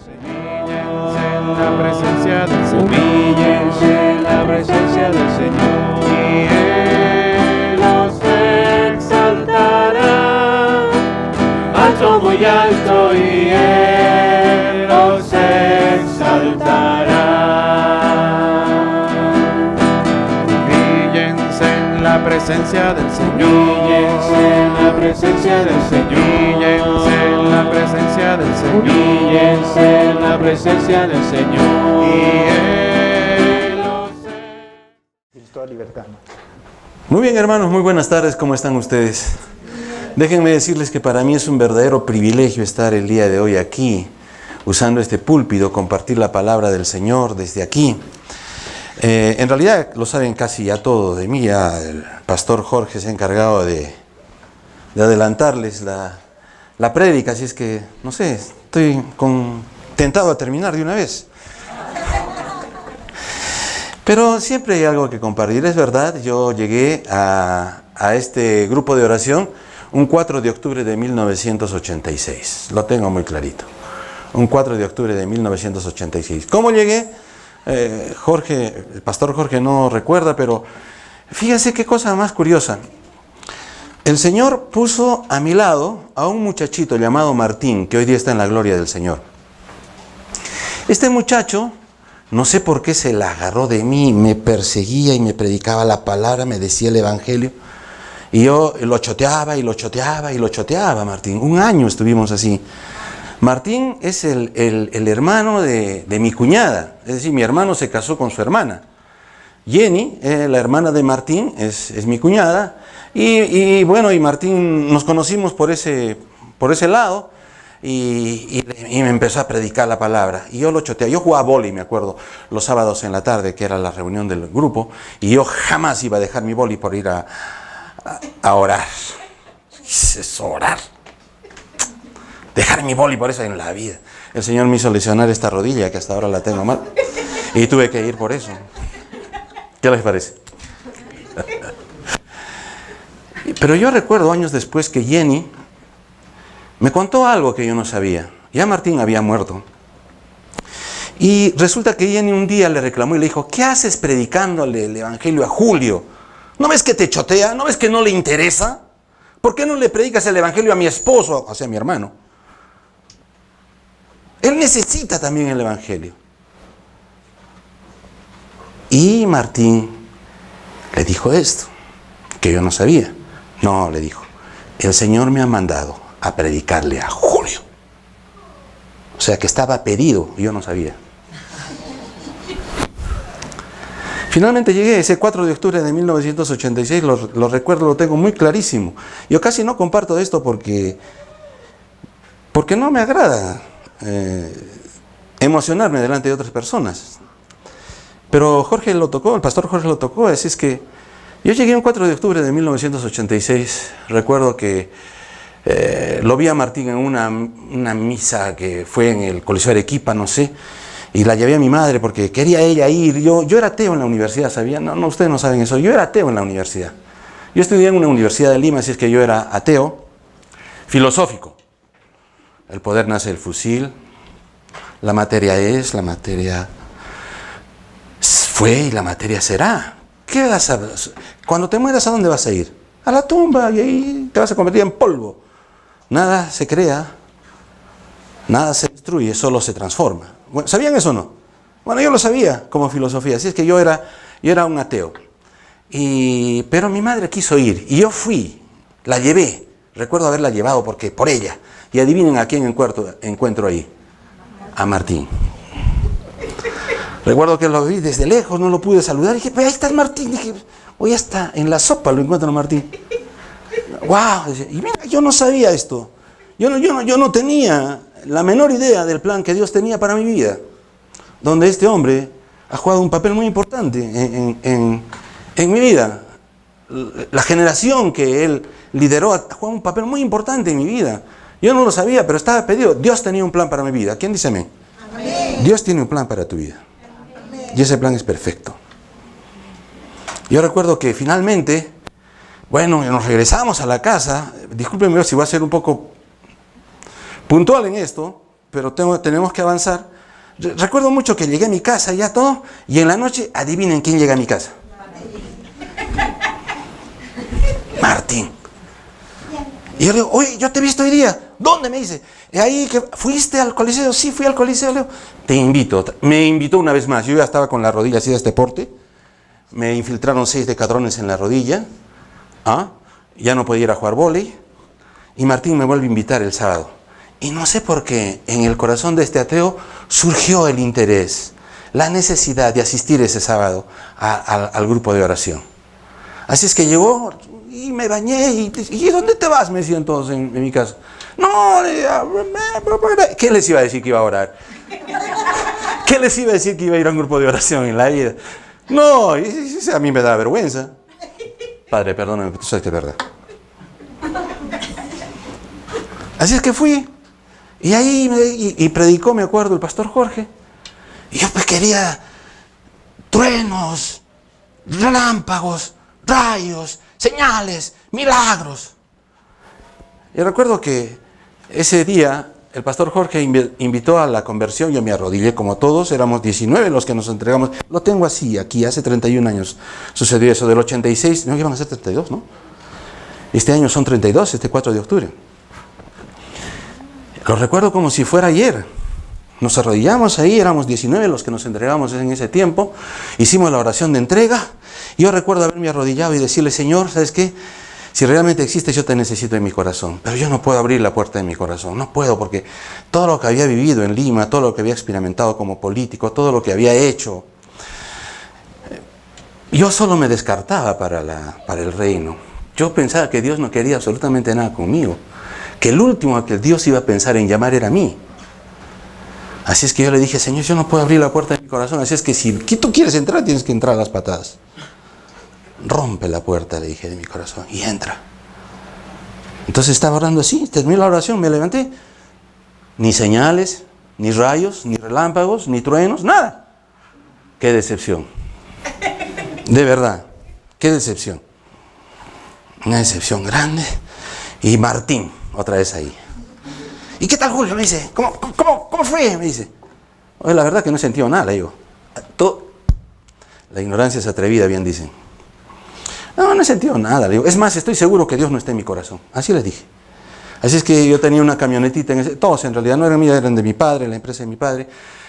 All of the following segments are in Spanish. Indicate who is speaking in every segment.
Speaker 1: Humíllense en la presencia del Señor. Humíllense en la presencia del Señor. Y Él los exaltará. Alto, muy alto, y Él los exaltará. Humíllense en la presencia del Señor. Humíllense en la presencia del Señor. Humíllense en la presencia del Señor. Humíllense en la presencia del Señor. Y Él los
Speaker 2: Cristo a libertad.
Speaker 3: Muy bien, hermanos, muy buenas tardes, ¿cómo están ustedes? Déjenme decirles que para mí es un verdadero privilegio estar el día de hoy aquí, usando este púlpito, compartir la palabra del Señor desde aquí. En realidad lo saben casi ya todo de mí, ya el pastor Jorge se ha encargado de adelantarles la prédica, así es que, no sé, estoy tentado a terminar de una vez. Pero siempre hay algo que compartir, es verdad, yo llegué a este grupo de oración un 4 de octubre de 1986, lo tengo muy clarito, un 4 de octubre de 1986. ¿Cómo llegué? Jorge, el pastor Jorge no recuerda, pero fíjense qué cosa más curiosa. El Señor puso a mi lado a un muchachito llamado Martín, que hoy día está en la gloria del Señor. Este muchacho, no sé por qué se la agarró de mí, me perseguía y me predicaba la palabra, me decía el evangelio. Y yo lo choteaba y lo choteaba y lo choteaba, Martín. Un año estuvimos así. Martín es el hermano de mi cuñada, es decir, mi hermano se casó con su hermana. Jenny, la hermana de Martín, es mi cuñada. Y bueno, y Martín, nos conocimos por ese lado. Y me empezó a predicar la palabra. Y yo lo choteaba. Yo jugaba vóley, me acuerdo, los sábados en la tarde, que era la reunión del grupo. Y yo jamás iba a dejar mi vóley por ir a orar. Es orar. Dejar mi vóley por eso en la vida. El Señor me hizo lesionar esta rodilla, que hasta ahora la tengo mal. Y tuve que ir por eso. ¿Qué les parece? Pero yo recuerdo años después que Jenny me contó algo que yo no sabía. Ya Martín había muerto. Y resulta que Jenny un día le reclamó y le dijo: ¿qué haces predicándole el evangelio a Julio? ¿No ves que te chotea? ¿No ves que no le interesa? ¿Por qué no le predicas el evangelio a mi esposo, o sea, a mi hermano? Él necesita también el evangelio. Y Martín le dijo esto, que yo no sabía. No, le dijo: el Señor me ha mandado a predicarle a Julio. O sea que estaba pedido, yo no sabía. Finalmente llegué ese 4 de octubre de 1986, lo recuerdo, lo tengo muy clarísimo. Yo casi no comparto esto porque no me agrada emocionarme delante de otras personas. Pero Jorge lo tocó, el pastor Jorge lo tocó, así es que yo llegué un 4 de octubre de 1986, recuerdo que lo vi a Martín en una misa que fue en el Coliseo Arequipa, no sé, y la llevé a mi madre porque quería ella ir. Yo era ateo en la universidad, ¿sabían? No, ustedes no saben eso, yo era ateo en la universidad. Yo estudié en una universidad de Lima, así es que yo era ateo, filosófico. El poder nace del fusil, la materia es, la materia fue y la materia será. ¿Qué vas a hacer? Cuando te mueras, ¿a dónde vas a ir? A la tumba, y ahí te vas a convertir en polvo. Nada se crea, nada se destruye, solo se transforma. Bueno, ¿sabían eso o no? Bueno, yo lo sabía como filosofía, así es que yo era un ateo. Pero mi madre quiso ir, y yo fui, la llevé. Recuerdo haberla llevado por ella. Y adivinen a quién encuentro ahí. A Martín. Recuerdo que lo vi desde lejos, no lo pude saludar. Y dije: ahí está el Martín. Dije: hoy está en la sopa, lo encuentro a Martín. ¡Wow! Y mira, yo no sabía esto. Yo no tenía la menor idea del plan que Dios tenía para mi vida. Donde este hombre ha jugado un papel muy importante en mi vida. La generación que él lideró ha jugado un papel muy importante en mi vida. Yo no lo sabía, pero estaba pedido. Dios tenía un plan para mi vida. ¿Quién dice amén? Amén. Dios tiene un plan para tu vida. Amén. Y ese plan es perfecto. Yo recuerdo que finalmente, bueno, nos regresamos a la casa. Discúlpenme si voy a ser un poco puntual en esto, pero tenemos que avanzar. Recuerdo mucho que llegué a mi casa ya todo, y en la noche, adivinen quién llega a mi casa. Martín. Y yo le digo, oye, yo te he visto hoy día. ¿Dónde? Me dice. Ahí que fuiste al Coliseo. Sí, fui al Coliseo. Le digo, te invito. Me invitó una vez más. Yo ya estaba con la rodilla así de este porte. Me infiltraron 6 decadrones en la rodilla. Ya no podía ir a jugar vóley. Y Martín me vuelve a invitar el sábado. Y no sé por qué en el corazón de este ateo surgió el interés, la necesidad de asistir ese sábado al grupo de oración. Así es que llegó y me bañé. ¿Y dónde te vas? Me decían todos en mi casa. No, ¿qué les iba a decir que iba a orar? ¿Qué les iba a decir que iba a ir a un grupo de oración en la vida? No, a mí me da vergüenza. Padre, perdóname, tú sabes que es verdad. Así es que fui. Y ahí y predicó, me acuerdo, el pastor Jorge. Y yo pues quería truenos, relámpagos, rayos, señales, milagros. Y recuerdo que ese día el pastor Jorge invitó a la conversión. Yo me arrodillé como todos, éramos 19 los que nos entregamos. Lo tengo así, aquí, hace 31 años sucedió eso, del 86, no iban a ser 32, ¿no? Este año son 32, este 4 de octubre. Lo recuerdo como si fuera ayer. Nos arrodillamos ahí, éramos 19 los que nos entregamos en ese tiempo. Hicimos la oración de entrega. Yo recuerdo haberme arrodillado y decirle, Señor, ¿sabes qué? Si realmente existes, yo te necesito en mi corazón. Pero yo no puedo abrir la puerta de mi corazón. No puedo, porque todo lo que había vivido en Lima, todo lo que había experimentado como político, todo lo que había hecho, yo solo me descartaba para el reino. Yo pensaba que Dios no quería absolutamente nada conmigo. Que el último a que Dios iba a pensar en llamar era a mí. Así es que yo le dije, Señor, yo no puedo abrir la puerta de mi corazón. Así es que si tú quieres entrar, tienes que entrar a las patadas. Rompe la puerta, le dije, de mi corazón, y entra. Entonces estaba orando así, terminé la oración, me levanté. Ni señales, ni rayos, ni relámpagos, ni truenos, nada. Qué decepción. De verdad, qué decepción. Una decepción grande. Y Martín, otra vez ahí. ¿Y qué tal, Julio? Me dice, ¿cómo fue? Me dice. Oye, la verdad que no he sentido nada, le digo. La ignorancia es atrevida, bien dicen. No he sentido nada, le digo. Es más, estoy seguro que Dios no está en mi corazón. Así les dije. Así es que yo tenía una camionetita, todos en realidad no eran mías, eran de mi padre, la empresa de mi padre.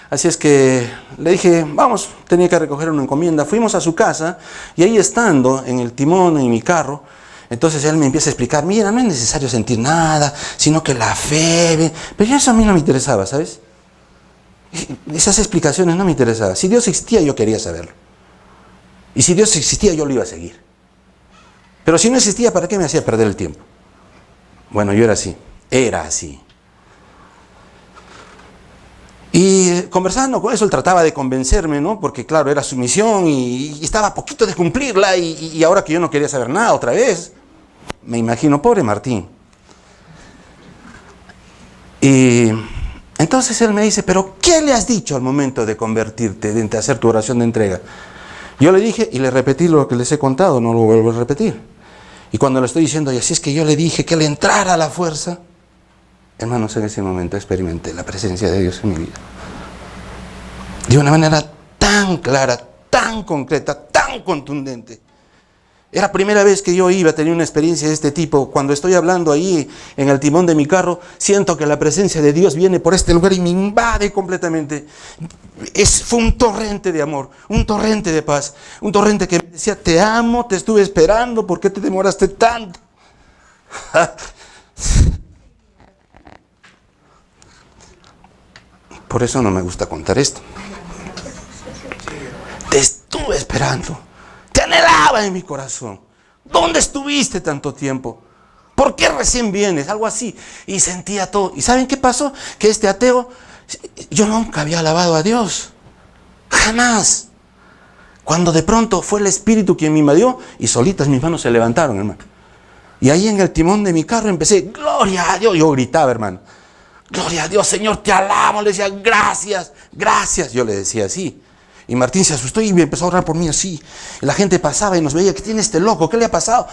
Speaker 3: Así es que le dije, vamos, tenía que recoger una encomienda. Fuimos a su casa y ahí estando en el timón, en mi carro, entonces él me empieza a explicar, mira, no es necesario sentir nada, sino que la fe. Pero eso a mí no me interesaba, ¿sabes? Esas explicaciones no me interesaban. Si Dios existía, yo quería saberlo. Y si Dios existía, yo lo iba a seguir. Pero si no existía, ¿para qué me hacía perder el tiempo? Bueno, yo era así. Y conversando con eso, él trataba de convencerme, ¿no? Porque claro, era su misión y estaba a poquito de cumplirla y ahora que yo no quería saber nada otra vez. Me imagino, pobre Martín. Y entonces él me dice, ¿pero qué le has dicho al momento de convertirte, de hacer tu oración de entrega? Yo le dije y le repetí lo que les he contado, no lo vuelvo a repetir. Y cuando le estoy diciendo, y así es que yo le dije que le entrara a la fuerza, hermanos, en ese momento experimenté la presencia de Dios en mi vida. De una manera tan clara, tan concreta, tan contundente. Era la primera vez que yo iba a tener una experiencia de este tipo. Cuando estoy hablando ahí en el timón de mi carro, siento que la presencia de Dios viene por este lugar y me invade completamente. Fue un torrente de amor, un torrente de paz, un torrente que me decía, te amo, te estuve esperando, ¿por qué te demoraste tanto? Por eso no me gusta contar esto. Te estuve esperando. Te anhelaba en mi corazón. ¿Dónde estuviste tanto tiempo? ¿Por qué recién vienes? Algo así. Y sentía todo. ¿Y saben qué pasó? Que este ateo, yo nunca había alabado a Dios. Jamás. Cuando de pronto fue el Espíritu quien me invadió y solitas mis manos se levantaron, hermano. Y ahí en el timón de mi carro empecé, gloria a Dios. Yo gritaba, hermano. Gloria a Dios, Señor, te alabo. Le decía, gracias, gracias. Yo le decía así. Y Martín se asustó y me empezó a orar por mí así. Y la gente pasaba y nos veía, ¿qué tiene este loco? ¿Qué le ha pasado?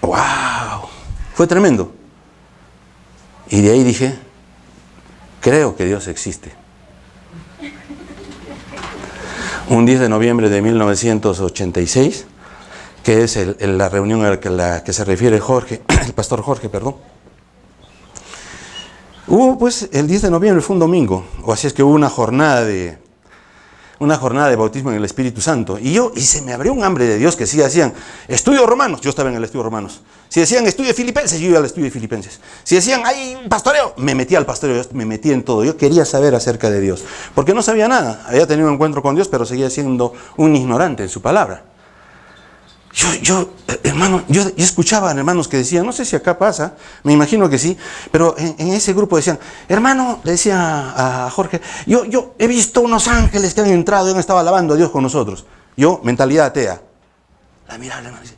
Speaker 3: ¡Wow! Fue tremendo. Y de ahí dije, creo que Dios existe. Un 10 de noviembre de 1986, que es la reunión a la que se refiere Jorge, el pastor Jorge, perdón. Hubo pues, el 10 de noviembre fue un domingo, o así es que hubo una jornada de bautismo en el Espíritu Santo. Y se me abrió un hambre de Dios que si decían, estudio Romanos, yo estaba en el estudio Romanos. Si decían, estudio Filipenses, yo iba al estudio de Filipenses. Si decían, hay un pastoreo, me metí al pastoreo, me metí en todo. Yo quería saber acerca de Dios, porque no sabía nada. Había tenido un encuentro con Dios, pero seguía siendo un ignorante en su palabra. Hermano, yo escuchaba a hermanos que decían, no sé si acá pasa, me imagino que sí, pero en ese grupo decían, hermano, le decía a Jorge, yo he visto unos ángeles que han entrado y han estado alabando a Dios con nosotros. Yo, mentalidad atea. La miraba, hermano, dice,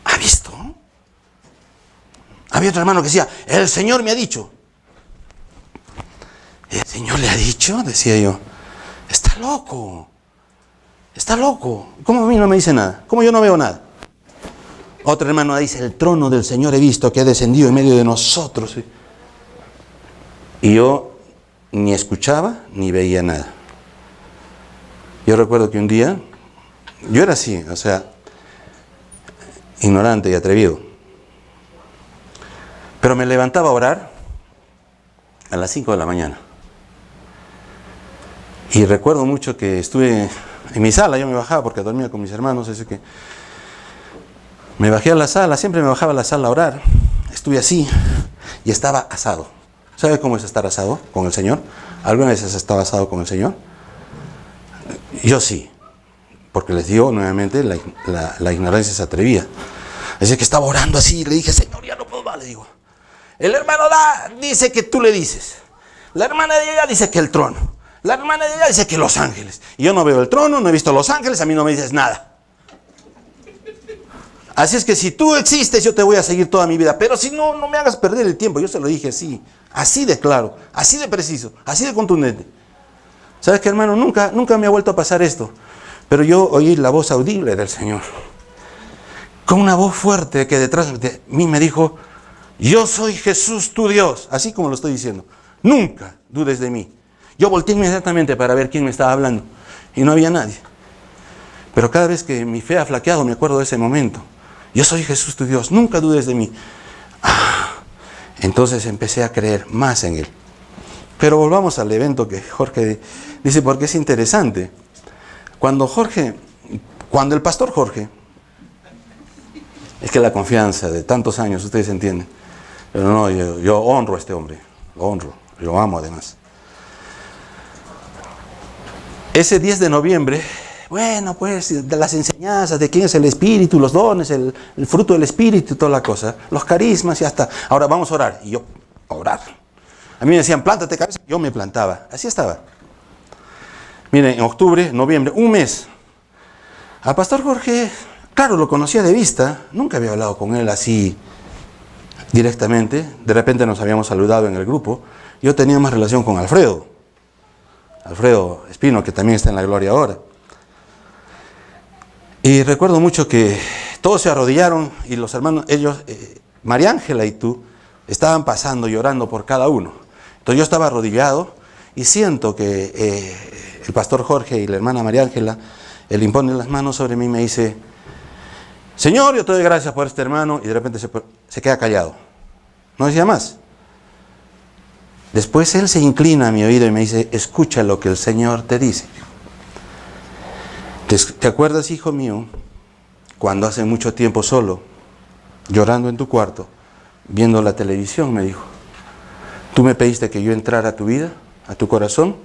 Speaker 3: ¿ha visto? Había otro hermano que decía, el Señor me ha dicho. ¿El Señor le ha dicho? Decía yo, está loco. Está loco. ¿Cómo a mí no me dice nada? ¿Cómo yo no veo nada? Otro hermano dice, el trono del Señor he visto que ha descendido en medio de nosotros. Y yo ni escuchaba ni veía nada. Yo recuerdo que un día, yo era así, o sea, ignorante y atrevido. Pero me levantaba a orar a las 5 de la mañana. Y recuerdo mucho que estuve en mi sala, yo me bajaba porque dormía con mis hermanos, así que me bajé a la sala, siempre me bajaba a la sala a orar. Estuve así y estaba asado. ¿Sabe cómo es estar asado con el Señor? ¿Alguna vez has estado asado con el Señor? Yo sí, porque les digo nuevamente, la ignorancia se atrevía. Así que estaba orando así y le dije, Señor, ya no puedo más, le digo. El hermano dice que tú le dices. La hermana de ella dice que el trono. La hermana de ella dice que los ángeles. Y yo no veo el trono, no he visto los ángeles, a mí no me dices nada. Así es que si tú existes, yo te voy a seguir toda mi vida. Pero si no, no me hagas perder el tiempo. Yo se lo dije así de claro, así de preciso, así de contundente. ¿Sabes qué, hermano? Nunca me ha vuelto a pasar esto. Pero yo oí la voz audible del Señor. Con una voz fuerte que detrás de mí me dijo, yo soy Jesús tu Dios. Así como lo estoy diciendo. Nunca dudes de mí. Yo volteé inmediatamente para ver quién me estaba hablando y no había nadie. Pero cada vez que mi fe ha flaqueado me acuerdo de ese momento. Yo soy Jesús tu Dios, nunca dudes de mí. Entonces empecé a creer más en Él. Pero volvamos al evento que Jorge dice, porque es interesante. Cuando el pastor Jorge, es que la confianza de tantos años, ustedes entienden. Pero no, yo honro a este hombre, lo honro, lo amo además. Ese 10 de noviembre, bueno, pues, de las enseñanzas de quién es el Espíritu, los dones, el fruto del Espíritu y toda la cosa, los carismas y hasta, ahora vamos a orar. Y yo, a orar. A mí me decían, plántate cabeza, yo me plantaba. Así estaba. Miren, en octubre, noviembre, un mes. Al pastor Jorge, claro, lo conocía de vista, nunca había hablado con él así directamente. De repente nos habíamos saludado en el grupo. Yo tenía más relación con Alfredo Espino, que también está en la gloria ahora. Y recuerdo mucho que todos se arrodillaron y los hermanos, ellos, María Ángela y tú, estaban pasando y orando por cada uno. Entonces yo estaba arrodillado y siento que el pastor Jorge y la hermana María Ángela, él impone las manos sobre mí y me dice, Señor, yo te doy gracias por este hermano, y de repente se queda callado. No decía más. Después él se inclina a mi oído y me dice, escucha lo que el Señor te dice. ¿Te acuerdas, hijo mío, cuando hace mucho tiempo solo, llorando en tu cuarto, viendo la televisión, me dijo, tú me pediste que yo entrara a tu vida, a tu corazón,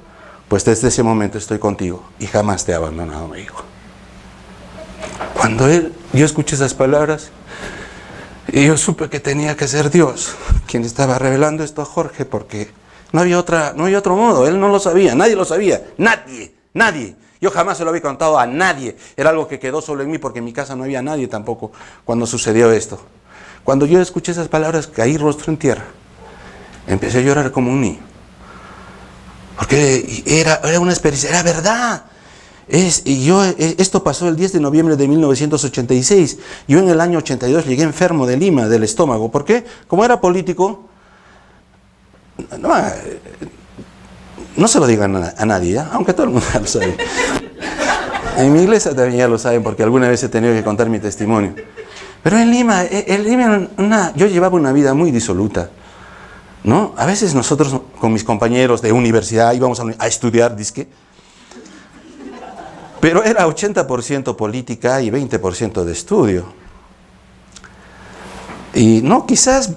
Speaker 3: pues desde ese momento estoy contigo y jamás te he abandonado, me dijo. Cuando yo escuché esas palabras, y yo supe que tenía que ser Dios quien estaba revelando esto a Jorge, porque no había otro modo. Él no lo sabía, nadie lo sabía, nadie. Yo jamás se lo había contado a nadie. Era algo que quedó solo en mí, porque en mi casa no había nadie tampoco cuando sucedió esto. Cuando yo escuché esas palabras, caí rostro en tierra. Empecé a llorar como un niño. Porque era una experiencia, era verdad. Esto pasó el 10 de noviembre de 1986. Yo en el año 82 llegué enfermo de Lima, del estómago. ¿Por qué? Como era político, no, no se lo digan a nadie, ¿ya? Aunque todo el mundo ya lo sabe. En mi iglesia también ya lo saben, porque alguna vez he tenido que contar mi testimonio. Pero en Lima, yo llevaba una vida muy disoluta, ¿no? A veces nosotros con mis compañeros de universidad íbamos a estudiar, disque. Pero era 80% política y 20% de estudio. Y no, quizás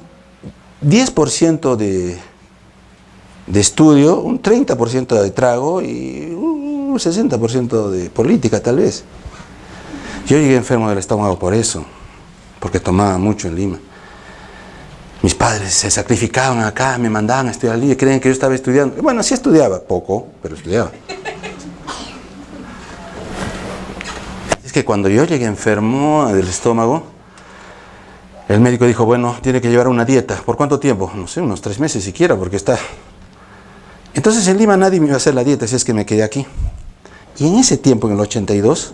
Speaker 3: 10% de estudio, un 30% de trago y un 60% de política tal vez. Yo llegué enfermo del estómago por eso, porque tomaba mucho en Lima. Mis padres se sacrificaban acá, me mandaban a estudiar al Lima, creen que yo estaba estudiando. Bueno, sí estudiaba, poco, pero estudiaba. Es que cuando yo llegué enfermo del estómago, el médico dijo, bueno, tiene que llevar una dieta. ¿Por cuánto tiempo? No sé, unos 3 meses siquiera, porque está... Entonces en Lima nadie me iba a hacer la dieta, así es que me quedé aquí. Y en ese tiempo, en el 82,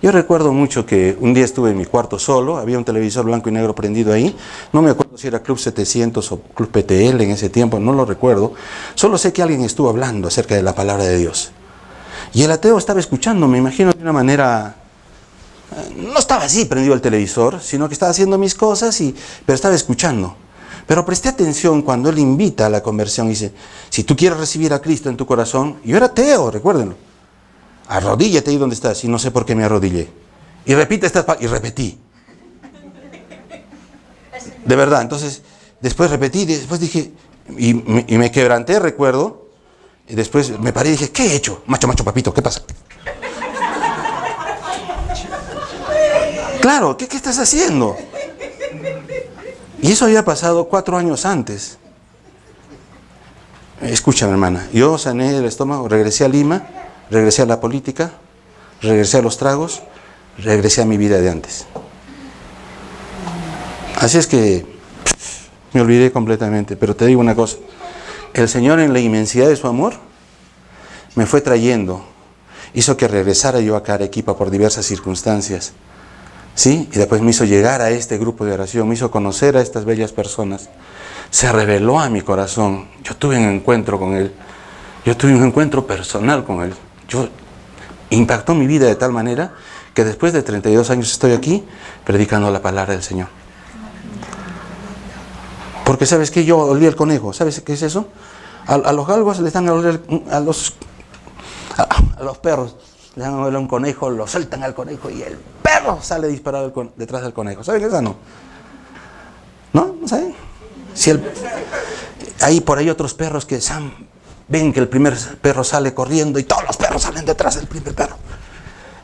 Speaker 3: yo recuerdo mucho que un día estuve en mi cuarto solo, había un televisor blanco y negro prendido ahí, no me acuerdo si era Club 700 o Club PTL en ese tiempo, no lo recuerdo, solo sé que alguien estuvo hablando acerca de la palabra de Dios. Y el ateo estaba escuchando, me imagino de una manera, no estaba así prendido el televisor, sino que estaba haciendo mis cosas, pero estaba escuchando. Pero presté atención cuando él invita a la conversión y dice, si tú quieres recibir a Cristo en tu corazón, yo era ateo, recuérdenlo. Arrodíllate ahí donde estás, y no sé por qué me arrodillé. Y repite estas palabras, y repetí. De verdad, entonces, después repetí, después dije, y me quebranté, recuerdo, y después me paré y dije, ¿qué he hecho? Macho, papito, ¿qué pasa? Claro, ¿qué estás haciendo? Y eso había pasado 4 años antes. Escúchame, hermana, yo sané el estómago, regresé a Lima, regresé a la política, regresé a los tragos, regresé a mi vida de antes. Así es que me olvidé completamente, pero te digo una cosa, el Señor en la inmensidad de su amor me fue trayendo, hizo que regresara yo a Arequipa por diversas circunstancias, ¿sí? Y después me hizo llegar a este grupo de oración, me hizo conocer a estas bellas personas, se reveló a mi corazón, yo tuve un encuentro con Él, yo tuve un encuentro personal con Él. Impactó mi vida de tal manera que después de 32 años estoy aquí predicando la palabra del Señor. Porque ¿sabes qué? Yo olí el conejo. ¿Sabes qué es eso? A los galgos les dan a oler, a los perros les dan a oler un conejo, lo sueltan al conejo y el perro sale disparado detrás del conejo. ¿Saben eso no? ¿No? ¿No saben? Hay por ahí otros perros que ven que el primer perro sale corriendo y todos los perros salen detrás del primer perro.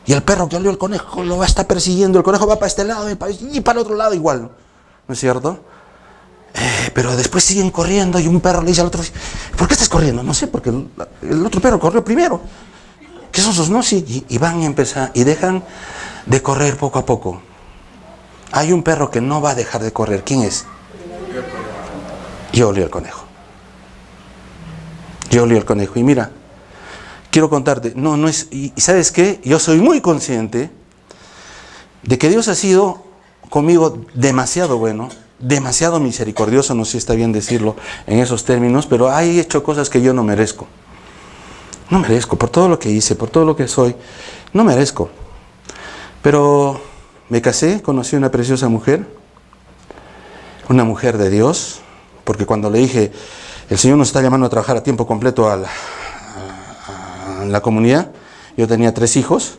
Speaker 3: Y el perro que olió el conejo lo va a estar persiguiendo. El conejo va para este lado y para el otro lado igual. ¿No es cierto? Pero después siguen corriendo y un perro le dice al otro, ¿por qué estás corriendo? No sé, porque el otro perro corrió primero. ¿Qué son esos? No, sí. Y van a empezar y dejan de correr poco a poco. Hay un perro que no va a dejar de correr. ¿Quién es? Yo olí el conejo. Yo olí el conejo. Y mira, quiero contarte, no es, y ¿sabes qué? Yo soy muy consciente de que Dios ha sido conmigo demasiado bueno, demasiado misericordioso, no sé si está bien decirlo en esos términos, pero ha hecho cosas que yo no merezco. No merezco, por todo lo que hice, por todo lo que soy, no merezco. Pero me casé, conocí una preciosa mujer, una mujer de Dios, porque cuando le dije, el Señor nos está llamando a trabajar a tiempo completo en la comunidad, yo tenía 3 hijos,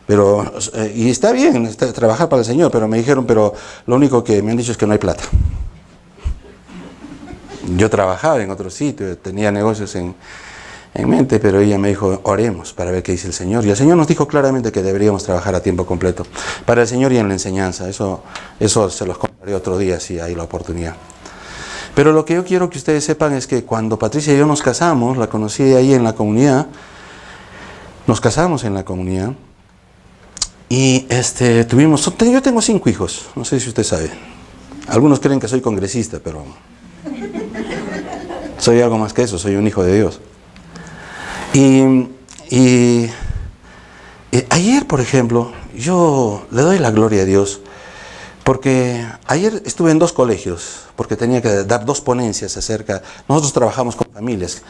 Speaker 3: pero, y está bien trabajar para el Señor, pero me dijeron, pero lo único que me han dicho es que no hay plata. Yo trabajaba en otro sitio, tenía negocios en mente, pero ella me dijo, oremos para ver qué dice el Señor. Y el Señor nos dijo claramente que deberíamos trabajar a tiempo completo para el Señor y en la enseñanza. Eso se los contaré otro día si hay la oportunidad. Pero lo que yo quiero que ustedes sepan es que cuando Patricia y yo nos casamos, la conocí ahí en la comunidad, nos casamos en la comunidad y yo tengo 5 hijos, no sé si usted sabe. Algunos creen que soy congresista, pero soy algo más que eso, soy un hijo de Dios. Y ayer, por ejemplo, yo le doy la gloria a Dios Porque ayer estuve en 2 colegios, porque tenía que dar 2 ponencias acerca, nosotros trabajamos con familias,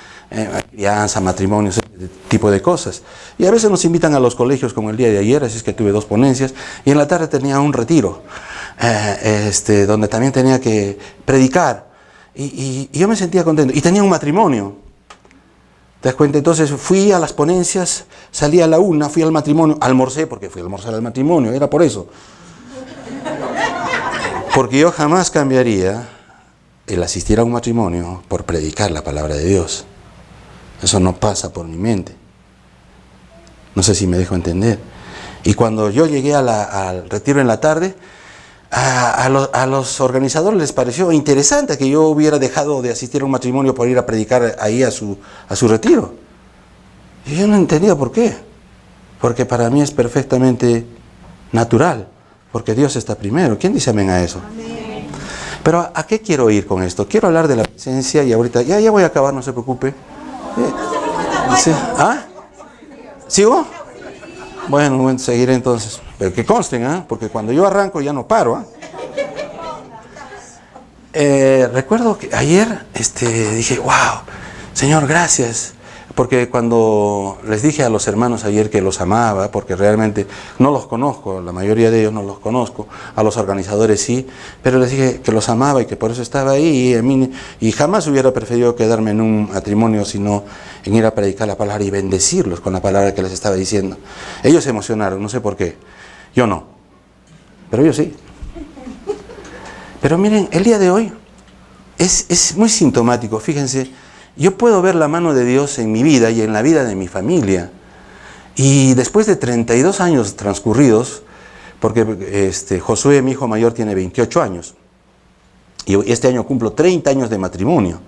Speaker 3: crianza, matrimonios, ese tipo de cosas. Y a veces nos invitan a los colegios como el día de ayer, así es que tuve 2 ponencias, y en la tarde tenía un retiro, donde también tenía que predicar. Y yo me sentía contento, y tenía un matrimonio. ¿Te das cuenta? Entonces fui a las ponencias, salí a la 1, fui al matrimonio, almorcé, porque fui a almorzar al matrimonio, era por eso. Porque yo jamás cambiaría el asistir a un matrimonio por predicar la palabra de Dios. Eso no pasa por mi mente. No sé si me dejo entender. Y cuando yo llegué al retiro en la tarde, a los organizadores les pareció interesante que yo hubiera dejado de asistir a un matrimonio por ir a predicar ahí a su retiro. Y yo no entendía por qué. Porque para mí es perfectamente natural. Porque Dios está primero. ¿Quién dice amén a eso? Amén. Pero ¿a qué quiero ir con esto? Quiero hablar de la presencia y ahorita, ya voy a acabar, no se preocupe. ¿Sí? ¿Ah? ¿Sigo? Bueno, seguiré entonces. Pero que consten, porque cuando yo arranco ya no paro. Recuerdo que ayer dije, wow, Señor, gracias. Porque cuando les dije a los hermanos ayer que los amaba, porque realmente no los conozco, la mayoría de ellos no los conozco, a los organizadores sí, pero les dije que los amaba y que por eso estaba ahí, y jamás hubiera preferido quedarme en un matrimonio sino en ir a predicar la palabra y bendecirlos con la palabra que les estaba diciendo. Ellos se emocionaron, no sé por qué, yo no, pero ellos sí. Pero miren, el día de hoy es muy sintomático, fíjense. Yo puedo ver la mano de Dios en mi vida y en la vida de mi familia. Y después de 32 años transcurridos, porque Josué, mi hijo mayor, tiene 28 años. Y este año cumplo 30 años de matrimonio.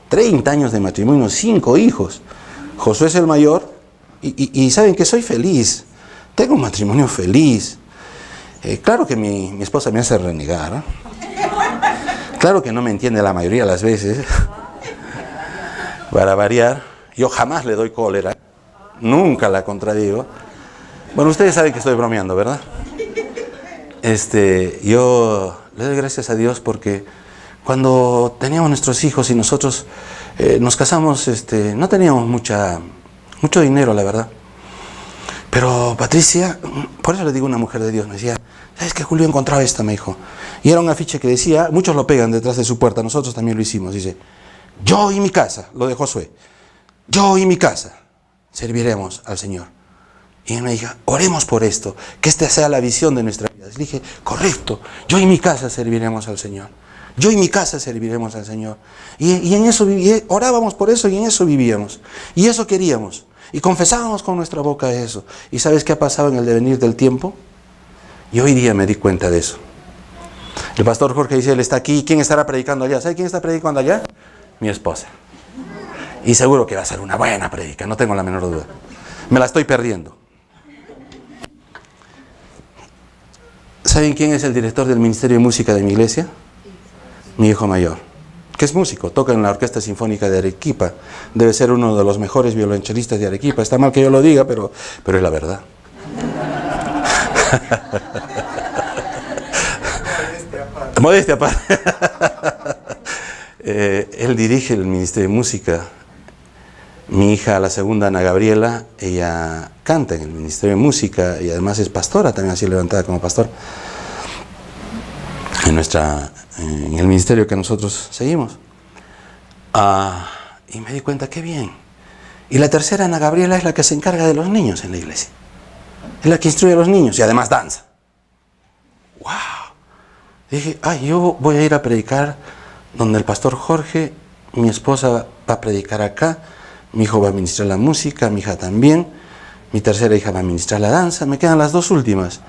Speaker 3: 30 años de matrimonio, 5 hijos. Josué es el mayor y saben que soy feliz. Tengo un matrimonio feliz. Claro que mi esposa me hace renegar. Claro que no me entiende la mayoría de las veces. Para variar, yo jamás le doy cólera, nunca la contradigo. Bueno, ustedes saben que estoy bromeando, ¿verdad? Yo le doy gracias a Dios porque cuando teníamos nuestros hijos y nosotros nos casamos, no teníamos mucho dinero, la verdad. Pero Patricia, por eso le digo una mujer de Dios, me decía, ¿sabes qué, Julio? He encontrado esta, me dijo. Y era un afiche que decía, muchos lo pegan detrás de su puerta, nosotros también lo hicimos, dice, yo y mi casa, lo de Josué, yo y mi casa serviremos al Señor. Y él me dijo, oremos por esto, que esta sea la visión de nuestra vida. Le dije, correcto, yo y mi casa serviremos al Señor. Yo y mi casa serviremos al Señor. Y en eso orábamos por eso y en eso vivíamos. Y eso queríamos. Y confesábamos con nuestra boca eso. ¿Y sabes qué ha pasado en el devenir del tiempo? Y hoy día me di cuenta de eso. El pastor Jorge dice, él está aquí, ¿quién estará predicando allá? ¿Sabe quién está predicando allá? Mi esposa. Y seguro que va a ser una buena predica, no tengo la menor duda. Me la estoy perdiendo. ¿Saben quién es el director del Ministerio de Música de mi iglesia? Mi hijo mayor, que es músico, toca en la Orquesta Sinfónica de Arequipa. Debe ser uno de los mejores violonchelistas de Arequipa. Está mal que yo lo diga, pero es la verdad. Modestia aparte. Él dirige el Ministerio de Música. Mi hija, la segunda, Ana Gabriela, ella canta en el Ministerio de Música y además es pastora, también así levantada como pastor en el ministerio que nosotros seguimos. Y me di cuenta, qué bien. Y la tercera, Ana Gabriela, es la que se encarga de los niños en la iglesia. Es la que instruye a los niños y además danza. ¡Wow! Dije, yo voy a ir a predicar donde el pastor Jorge, mi esposa va a predicar acá, mi hijo va a ministrar la música, mi hija también, mi tercera hija va a ministrar la danza. Me quedan las dos últimas,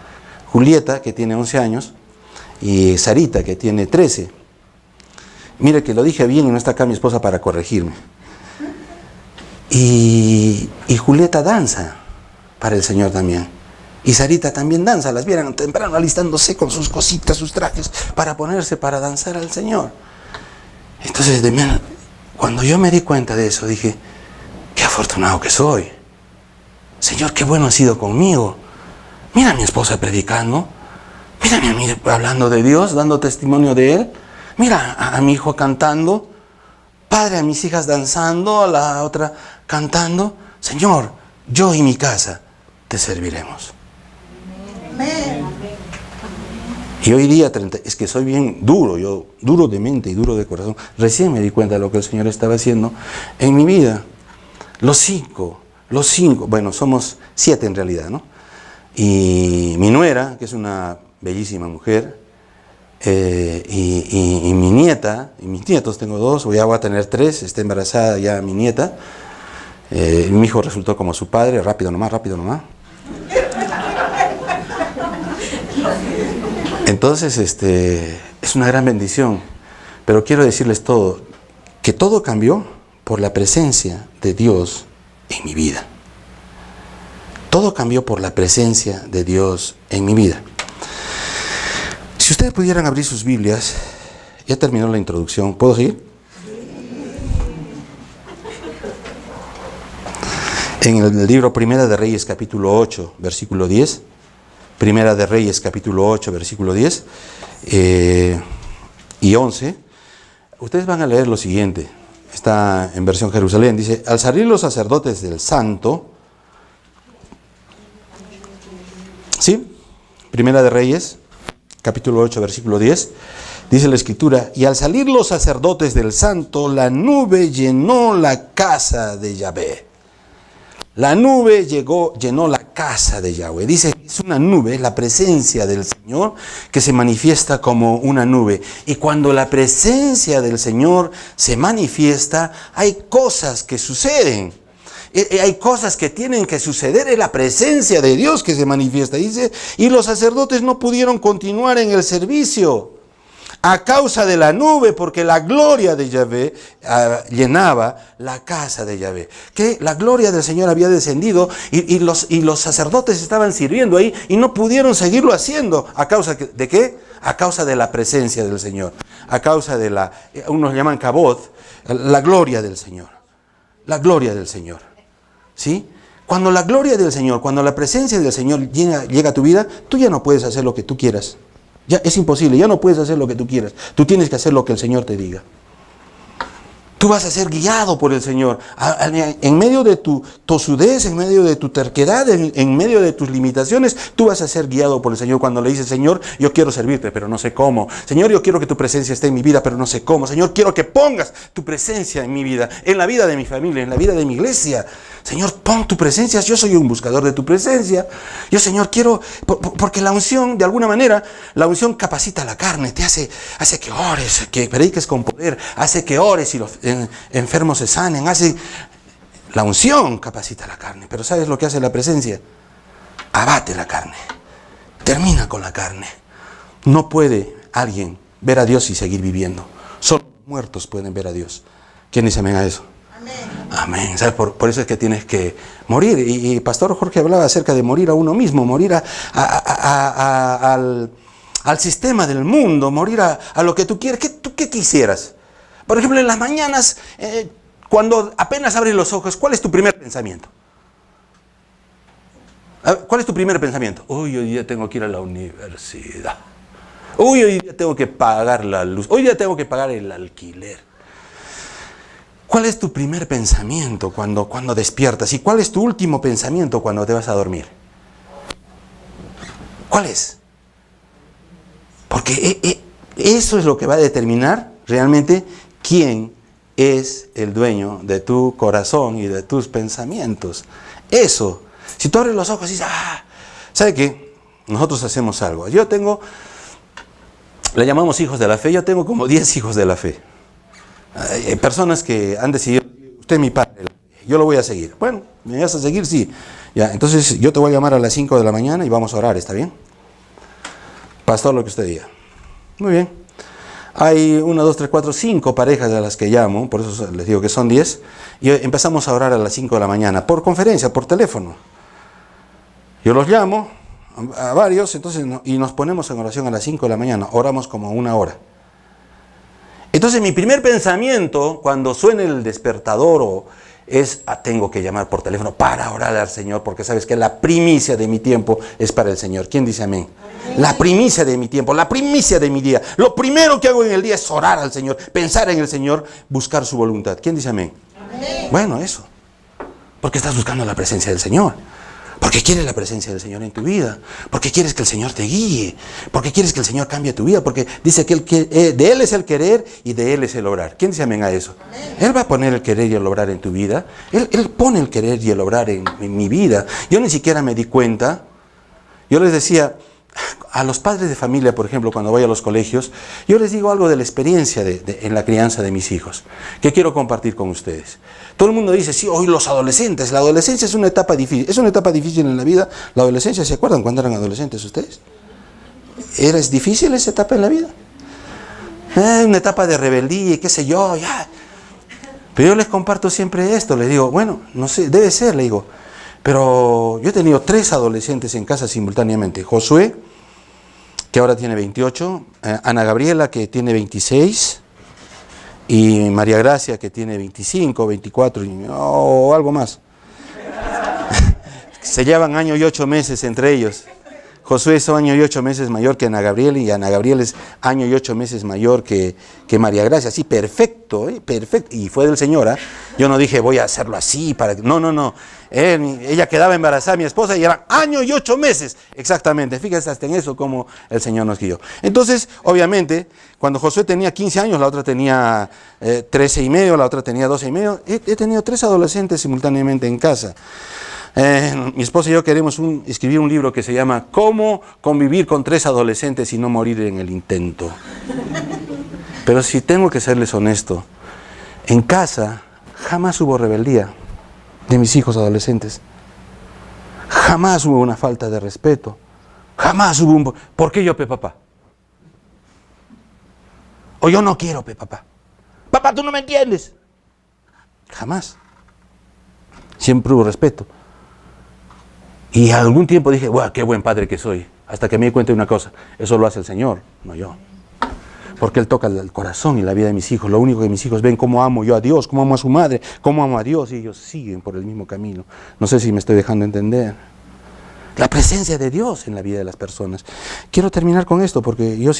Speaker 3: Julieta, que tiene 11 años, y Sarita, que tiene 13. Mire que lo dije bien y no está acá mi esposa para corregirme. Y Julieta danza para el Señor también. Y Sarita también danza, las vieran temprano alistándose con sus cositas, sus trajes, para ponerse para danzar al Señor. Entonces, cuando yo me di cuenta de eso, dije, qué afortunado que soy. Señor, qué bueno has sido conmigo. Mira a mi esposa predicando. Mírame a mí hablando de Dios, dando testimonio de Él. Mira a mi hijo cantando. Padre, a mis hijas danzando, a la otra cantando. Señor, yo y mi casa te serviremos. Amén. Y hoy día, es que soy bien duro, yo duro de mente y duro de corazón. Recién me di cuenta de lo que el Señor estaba haciendo en mi vida. Los cinco, bueno, somos 7 en realidad, ¿no? Y mi nuera, que es una bellísima mujer, y mi nieta, y mis nietos, tengo 2, ya voy a tener 3, está embarazada ya mi nieta. Mi hijo resultó como su padre, rápido nomás. Entonces, es una gran bendición, pero quiero decirles que todo cambió por la presencia de Dios en mi vida. Todo cambió por la presencia de Dios en mi vida. Si ustedes pudieran abrir sus Biblias, ya terminó la introducción, ¿puedo seguir? En el libro Primera de Reyes, capítulo 8, versículo 10. Primera de Reyes, capítulo 8, versículo 10 y 11. Ustedes van a leer lo siguiente. Está en versión Jerusalén. Dice, al salir los sacerdotes del santo. ¿Sí? Primera de Reyes, capítulo 8, versículo 10. Dice la Escritura, y al salir los sacerdotes del santo, la nube llenó la casa de Yahvé. La nube llenó la casa de Yahweh. Dice que es una nube, la presencia del Señor, que se manifiesta como una nube. Y cuando la presencia del Señor se manifiesta, hay cosas que suceden. Hay cosas que tienen que suceder, es la presencia de Dios que se manifiesta. Dice, y los sacerdotes no pudieron continuar en el servicio a causa de la nube, porque la gloria de Yahvé llenaba la casa de Yahvé. Que la gloria del Señor había descendido y los sacerdotes estaban sirviendo ahí y no pudieron seguirlo haciendo. ¿A causa de qué? A causa de la presencia del Señor. A causa de unos llaman kabod, la gloria del Señor. La gloria del Señor. ¿Sí? Cuando la gloria del Señor, cuando la presencia del Señor llega a tu vida, tú ya no puedes hacer lo que tú quieras. Ya es imposible, ya no puedes hacer lo que tú quieras. Tú tienes que hacer lo que el Señor te diga. Tú vas a ser guiado por el Señor. En medio de tu tosudez, en medio de tu terquedad, en medio de tus limitaciones, tú vas a ser guiado por el Señor cuando le dices, Señor, yo quiero servirte, pero no sé cómo. Señor, yo quiero que tu presencia esté en mi vida, pero no sé cómo. Señor, quiero que pongas tu presencia en mi vida, en la vida de mi familia, en la vida de mi iglesia. Señor, pon tu presencia. Yo soy un buscador de tu presencia. Yo, Señor, quiero, porque la unción, de alguna manera, la unción capacita la carne, te hace que ores, que prediques con poder, hace que ores y los enfermos se sanen, la unción capacita la carne. Pero ¿sabes lo que hace la presencia? Abate la carne, termina con la carne. No puede alguien ver a Dios y seguir viviendo. Solo muertos pueden ver a Dios. ¿Quién dice amén a eso? Amén. ¿Sabes? Por eso es que tienes que morir. Y Pastor Jorge hablaba acerca de morir a uno mismo, morir al sistema del mundo, morir a lo que tú quieres. ¿Qué quisieras? Por ejemplo, en las mañanas, cuando apenas abres los ojos, ¿cuál es tu primer pensamiento? ¿Cuál es tu primer pensamiento? Uy, hoy día tengo que ir a la universidad. Uy, hoy día tengo que pagar la luz. Hoy día tengo que pagar el alquiler. ¿Cuál es tu primer pensamiento cuando despiertas? ¿Y cuál es tu último pensamiento cuando te vas a dormir? ¿Cuál es? Porque eso es lo que va a determinar realmente quién es el dueño de tu corazón y de tus pensamientos. Eso. Si tú abres los ojos y dices, ¿sabe qué? Nosotros hacemos algo. Le llamamos hijos de la fe. Yo tengo como 10 hijos de la fe. Hay personas que han decidido, usted es mi padre, yo lo voy a seguir. Bueno, ¿me vas a seguir? Sí. Ya, entonces yo te voy a llamar a las 5 de la mañana y vamos a orar, ¿está bien? Pastor, lo que usted diga. Muy bien. Hay 1, 2, 3, 4, 5 parejas a las que llamo, por eso les digo que son 10, y empezamos a orar a las 5 de la mañana, por conferencia, por teléfono. Yo los llamo a varios, entonces, y nos ponemos en oración a las 5 de la mañana, oramos como 1 hora. Entonces mi primer pensamiento, cuando suene el despertador tengo que llamar por teléfono para orar al Señor, porque sabes que la primicia de mi tiempo es para el Señor. ¿Quién dice amén? La primicia de mi tiempo, la primicia de mi día. Lo primero que hago en el día es orar al Señor, pensar en el Señor, buscar su voluntad. ¿Quién dice amén? Amén. Bueno, eso. Porque estás buscando la presencia del Señor. Porque quieres la presencia del Señor en tu vida. Porque quieres que el Señor te guíe. Porque quieres que el Señor cambie tu vida. Porque dice que de Él es el querer y de Él es el obrar. ¿Quién dice amén a eso? Amén. Él va a poner el querer y el obrar en tu vida. Él pone el querer y el obrar en mi vida. Yo ni siquiera me di cuenta. Yo les decía a los padres de familia, por ejemplo, cuando voy a los colegios, yo les digo algo de la experiencia en la crianza de mis hijos, que quiero compartir con ustedes. Todo el mundo dice, sí, hoy los adolescentes, la adolescencia es una etapa difícil. Es una etapa difícil en la vida. La adolescencia, ¿se acuerdan cuando eran adolescentes ustedes? ¿Era difícil esa etapa en la vida? Una etapa de rebeldía y qué sé yo, ya. Pero yo les comparto siempre esto, les digo, bueno, no sé, debe ser, le digo. Pero yo he tenido 3 adolescentes en casa simultáneamente. Josué, que ahora tiene 28, Ana Gabriela, que tiene 26, y María Gracia, que tiene 25, 24, o algo más. Se llevan año y 8 meses entre ellos. Josué es año y 8 meses mayor que Ana Gabriela, y Ana Gabriela es año y 8 meses mayor que María Gracia. Sí, perfecto, perfecto. Y fue del Señor, ¿eh? Yo no dije, voy a hacerlo así para... No. Ella quedaba embarazada, mi esposa, y eran año y 8 meses. Exactamente, fíjate hasta en eso como el Señor nos guió. Entonces, obviamente, cuando Josué tenía 15 años, la otra tenía 13 y medio, la otra tenía 12 y medio. He tenido 3 adolescentes simultáneamente en casa. Mi esposa y yo queremos escribir un libro que se llama ¿Cómo convivir con 3 adolescentes y no morir en el intento? Pero si tengo que serles honesto, en casa jamás hubo rebeldía de mis hijos adolescentes. Jamás hubo una falta de respeto. Jamás hubo un... ¿Por qué yo, papá? O yo no quiero, papá. Papá, tú no me entiendes. Jamás. Siempre hubo respeto. Y algún tiempo dije, ¡guau, qué buen padre que soy! Hasta que me di cuenta de una cosa, eso lo hace el Señor, no yo. Porque Él toca el corazón y la vida de mis hijos. Lo único que mis hijos ven, cómo amo yo a Dios, cómo amo a su madre, cómo amo a Dios, y ellos siguen por el mismo camino. No sé si me estoy dejando entender. La presencia de Dios en la vida de las personas. Quiero terminar con esto, porque yo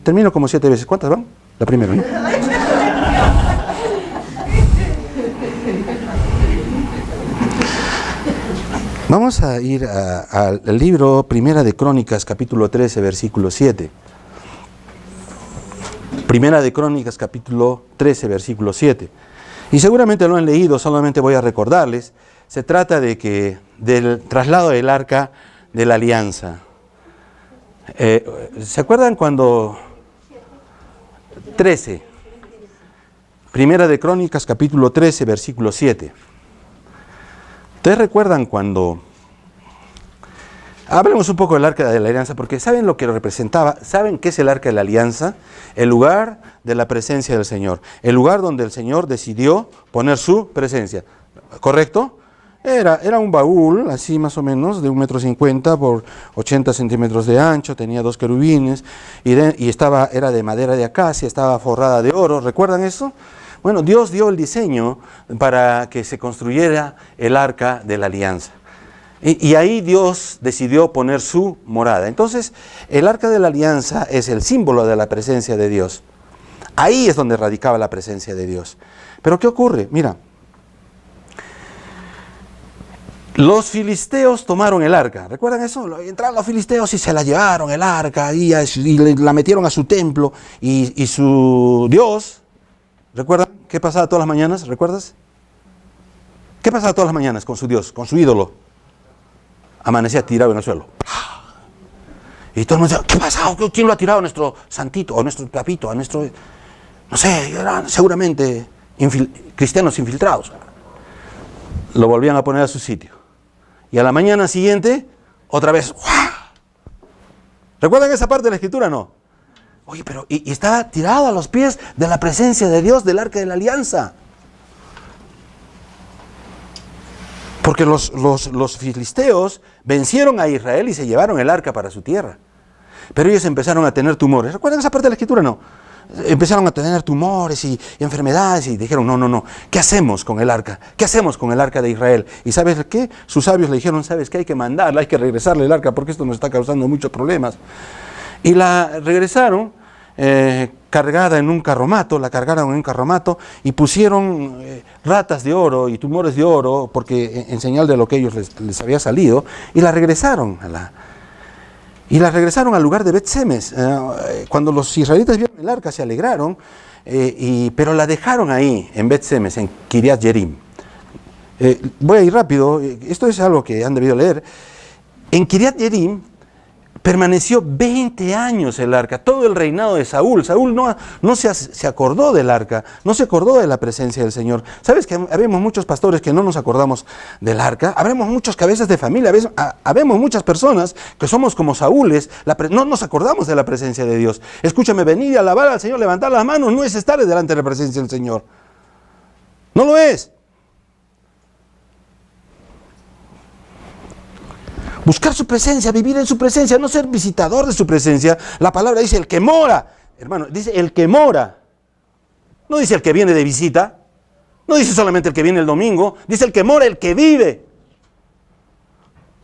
Speaker 3: termino como 7 veces. ¿Cuántas van? La primera, ¿no? Vamos a ir al libro Primera de Crónicas, capítulo 13, versículo 7. Primera de Crónicas, capítulo 13, versículo 7. Y seguramente lo han leído, solamente voy a recordarles. Se trata del traslado del arca de la alianza. ¿Se acuerdan cuando 13? Primera de Crónicas, capítulo 13, versículo 7. ¿Ustedes recuerdan cuando... Hablemos un poco del arca de la alianza, porque ¿saben lo que lo representaba? ¿Saben qué es el arca de la alianza? El lugar de la presencia del Señor. El lugar donde el Señor decidió poner su presencia. ¿Correcto? Era un baúl, así más o menos, de 1,50 m por 80 centímetros de ancho, tenía 2 querubines, y era de madera de acacia, estaba forrada de oro. ¿Recuerdan eso? Bueno, Dios dio el diseño para que se construyera el arca de la alianza. Y ahí Dios decidió poner su morada. Entonces, el arca de la alianza es el símbolo de la presencia de Dios. Ahí es donde radicaba la presencia de Dios. Pero ¿qué ocurre? Mira, los filisteos tomaron el arca. ¿Recuerdan eso? Entraron los filisteos y se la llevaron el arca y la metieron a su templo. Y su Dios... ¿Recuerdan qué pasaba todas las mañanas? ¿Recuerdas? ¿Qué pasaba todas las mañanas con su Dios, con su ídolo? Amanecía tirado en el suelo. Y todo el mundo decía, ¿qué pasa? ¿Quién lo ha tirado? ¿A nuestro santito? ¿O a nuestro papito? ¿A nuestro...? No sé, eran seguramente cristianos infiltrados. Lo volvían a poner a su sitio. Y a la mañana siguiente, otra vez. ¿Recuerdan esa parte de la Escritura? No. Oye, pero y estaba tirado a los pies de la presencia de Dios, del arca de la alianza. Porque los filisteos vencieron a Israel y se llevaron el arca para su tierra. Pero ellos empezaron a tener tumores. ¿Recuerdan esa parte de la Escritura? No. empezaron a tener tumores y enfermedades y dijeron, no, ¿qué hacemos con el arca? ¿Qué hacemos con el arca de Israel? ¿Y sabes qué? Sus sabios le dijeron, ¿sabes qué? Hay que mandarla, hay que regresarle el arca porque esto nos está causando muchos problemas. Y la regresaron cargada en un carromato, la cargaron en un carromato y pusieron ratas de oro y tumores de oro porque en señal de lo que ellos les había salido, y la regresaron al lugar de Bet-Semes. Cuando los israelitas vieron el arca se alegraron, pero la dejaron ahí en Bet-Semes, en Kiriat Jearim. Voy a ir rápido, esto es algo que han debido leer. En Kiriat Jearim permaneció 20 años el arca, todo el reinado de Saúl. Saúl no se acordó del arca, no se acordó de la presencia del Señor. ¿Sabes que habemos muchos pastores que no nos acordamos del arca? Habemos muchos cabezas de familia, habemos muchas personas que somos como Saúles, no nos acordamos de la presencia de Dios. Escúchame, venir y alabar al Señor, levantar las manos, no es estar delante de la presencia del Señor. No lo es. Buscar su presencia, vivir en su presencia, no ser visitador de su presencia. La palabra dice el que mora, hermano, dice el que mora. No dice el que viene de visita, no dice solamente el que viene el domingo, dice el que mora, el que vive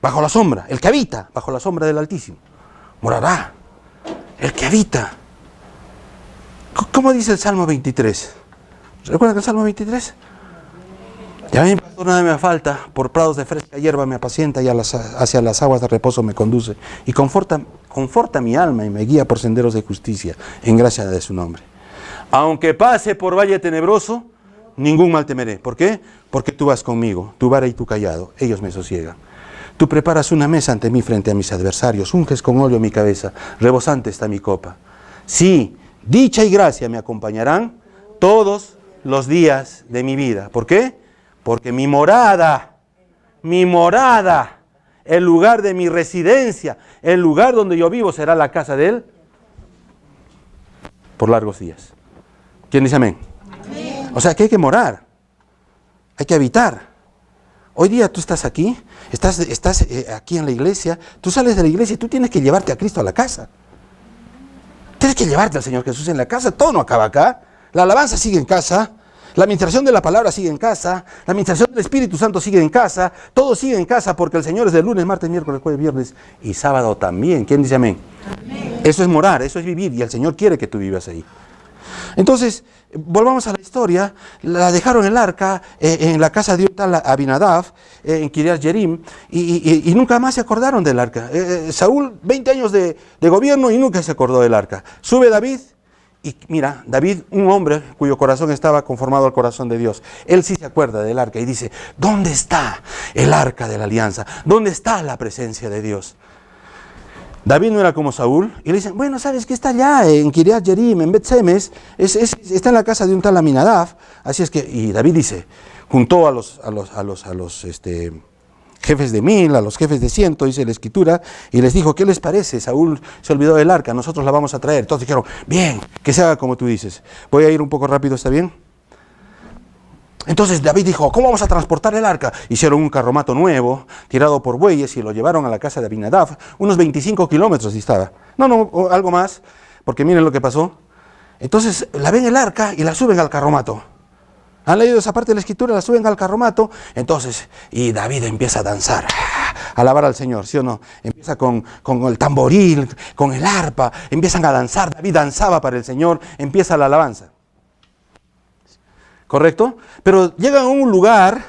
Speaker 3: bajo la sombra, el que habita bajo la sombra del Altísimo. Morará, el que habita. ¿Cómo dice el Salmo 23? ¿Recuerdan el Salmo 23? Ya mi pastor nada me falta, por prados de fresca hierba me apacienta y hacia las aguas de reposo me conduce. Y conforta mi alma y me guía por senderos de justicia, en gracia de su nombre. Aunque pase por valle tenebroso, ningún mal temeré. ¿Por qué? Porque tú vas conmigo, tu vara y tu cayado, ellos me sosiegan. Tú preparas una mesa ante mí frente a mis adversarios, unges con óleo mi cabeza, rebosante está mi copa. Sí, dicha y gracia me acompañarán todos los días de mi vida. ¿Por qué? Porque mi morada, el lugar de mi residencia, el lugar donde yo vivo será la casa de Él por largos días. ¿Quién dice amén? Amén. O sea que hay que morar, hay que habitar. Hoy día tú estás aquí, estás aquí en la iglesia, tú sales de la iglesia y tú tienes que llevarte a Cristo a la casa. Tienes que llevarte al Señor Jesús en la casa, todo no acaba acá. La alabanza sigue en casa. La administración de la palabra sigue en casa, la administración del Espíritu Santo sigue en casa, todo sigue en casa porque el Señor es de lunes, martes, miércoles, jueves, viernes y sábado también. ¿Quién dice amén? Amén. Eso es morar, eso es vivir y el Señor quiere que tú vivas ahí. Entonces, volvamos a la historia. La dejaron el arca en la casa de un tal Abinadab, en Kiriat Jearim, y nunca más se acordaron del arca. Saúl, 20 años de gobierno y nunca se acordó del arca. Sube David. Y mira, David, un hombre cuyo corazón estaba conformado al corazón de Dios, él sí se acuerda del arca y dice, ¿dónde está el arca de la alianza? ¿Dónde está la presencia de Dios? David no era como Saúl, y le dicen, bueno, ¿sabes qué? Está allá en Kiriat Jearim, en Bet-Semes, está en la casa de un tal Aminadab, así es que, y David dice, juntó a los jefes de 1000, a los jefes de 100, dice la Escritura, y les dijo, ¿qué les parece? Saúl se olvidó del arca, nosotros la vamos a traer. Todos dijeron, bien, que se haga como tú dices. Voy a ir un poco rápido, ¿está bien? Entonces David dijo, ¿cómo vamos a transportar el arca? Hicieron un carromato nuevo, tirado por bueyes, y lo llevaron a la casa de Abinadab, unos 25 kilómetros distaba. No, algo más, porque miren lo que pasó. Entonces la ven el arca y la suben al carromato. ¿Han leído esa parte de la Escritura? La suben al carromato. Entonces, y David empieza a danzar, a alabar al Señor, ¿sí o no? Empieza con el tamboril, con el arpa, empiezan a danzar. David danzaba para el Señor, empieza la alabanza. ¿Correcto? Pero llegan a un lugar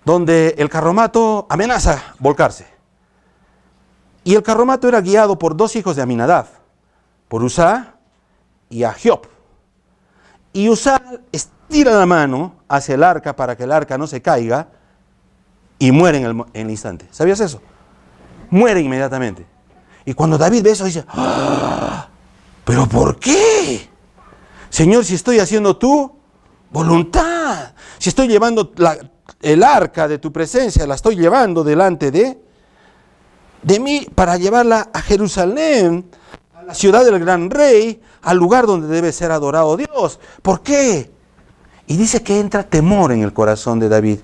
Speaker 3: donde el carromato amenaza volcarse. Y el carromato era guiado por dos hijos de Aminadab, por Uzá y Ahiob. Y Uzá tira la mano hacia el arca para que el arca no se caiga y muere en el instante. ¿Sabías eso? Muere inmediatamente. Y cuando David ve eso dice, ¡ah! ¿Pero por qué? Señor, si estoy haciendo tu voluntad, si estoy llevando el arca de tu presencia, la estoy llevando delante de mí para llevarla a Jerusalén, a la ciudad del gran rey, al lugar donde debe ser adorado Dios. ¿Por qué? Y dice que entra temor en el corazón de David.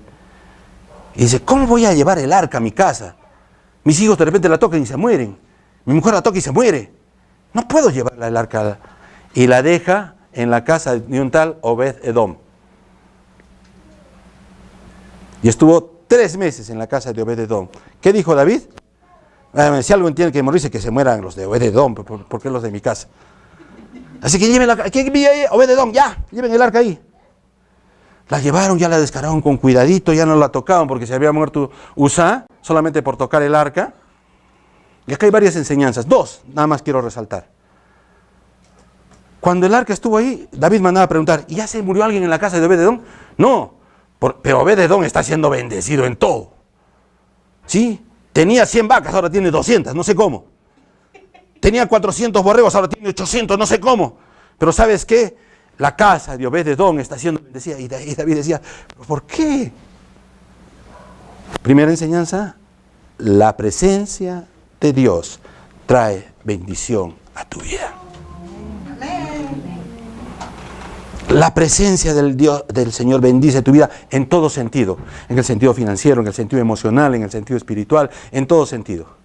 Speaker 3: Y dice, ¿cómo voy a llevar el arca a mi casa? Mis hijos de repente la tocan y se mueren. Mi mujer la toca y se muere. No puedo llevarla el arca. y la deja en la casa de un tal Obed-Edom. Y estuvo 3 meses en la casa de Obed-Edom. ¿Qué dijo David? Si alguien tiene que morirse, que se mueran los de Obed-Edom, ¿por qué los de mi casa? Así que lleven Obed-Edom, ya, lleven el arca ahí. La llevaron, ya la descargaron con cuidadito, ya no la tocaban porque se había muerto Uzá, solamente por tocar el arca. Y acá hay varias enseñanzas, 2, nada más quiero resaltar. Cuando el arca estuvo ahí, David mandaba a preguntar, ¿y ya se murió alguien en la casa de Obed-Edom? No, pero Obed-Edom está siendo bendecido en todo. ¿Sí? Tenía 100 vacas, ahora tiene 200, no sé cómo. Tenía 400 borregos, ahora tiene 800, no sé cómo. Pero ¿sabes qué? La casa de Obed-Edom está siendo bendecida. Y David decía, ¿por qué? Primera enseñanza, la presencia de Dios trae bendición a tu vida. La presencia del Señor bendice tu vida en todo sentido. En el sentido financiero, en el sentido emocional, en el sentido espiritual, en todo sentido.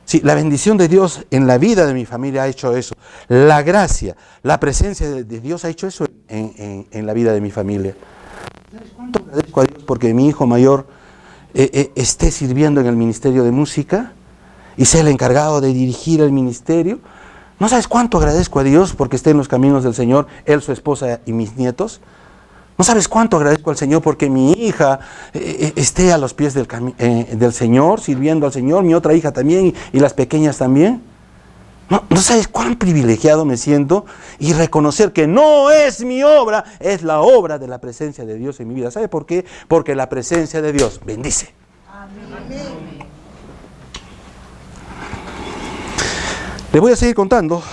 Speaker 3: Sí, la bendición de Dios en la vida de mi familia ha hecho eso. La gracia, la presencia de Dios ha hecho eso en la vida de mi familia. ¿Sabes cuánto agradezco a Dios porque mi hijo mayor esté sirviendo en el ministerio de música y sea el encargado de dirigir el ministerio? ¿No sabes cuánto agradezco a Dios porque esté en los caminos del Señor, él, su esposa y mis nietos? ¿No sabes cuánto agradezco al Señor porque mi hija esté a los pies del Señor, sirviendo al Señor, mi otra hija también y las pequeñas también? ¿No sabes cuán privilegiado me siento? Y reconocer que no es mi obra, es la obra de la presencia de Dios en mi vida. ¿Sabe por qué? Porque la presencia de Dios bendice. Amén. Le voy a seguir contando.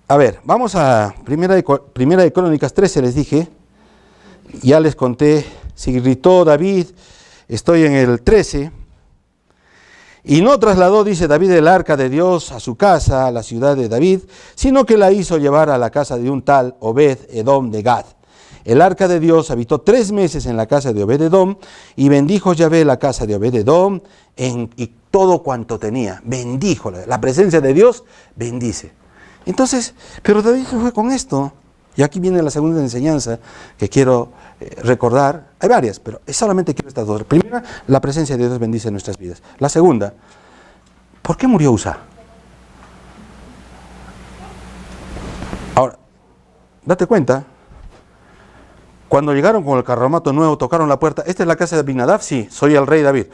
Speaker 3: A ver, vamos a Primera de Crónicas 13, les dije. Ya les conté, se irritó David, estoy en el 13. Y no trasladó, dice David, el arca de Dios a su casa, a la ciudad de David, sino que la hizo llevar a la casa de un tal Obed-Edom de Gad. El arca de Dios habitó 3 meses en la casa de Obed-Edom, y bendijo Yahvé la casa de Obed-Edom y todo cuanto tenía. Bendijo, la presencia de Dios bendice. Entonces, pero David se fue con esto. Y aquí viene la segunda enseñanza que quiero recordar. Hay varias, pero solamente quiero estas 2. Primera, la presencia de Dios bendice nuestras vidas. La segunda, ¿por qué murió Uzá? Ahora, date cuenta. Cuando llegaron con el carromato nuevo, tocaron la puerta. ¿Esta es la casa de Abinadab? Sí, soy el rey David.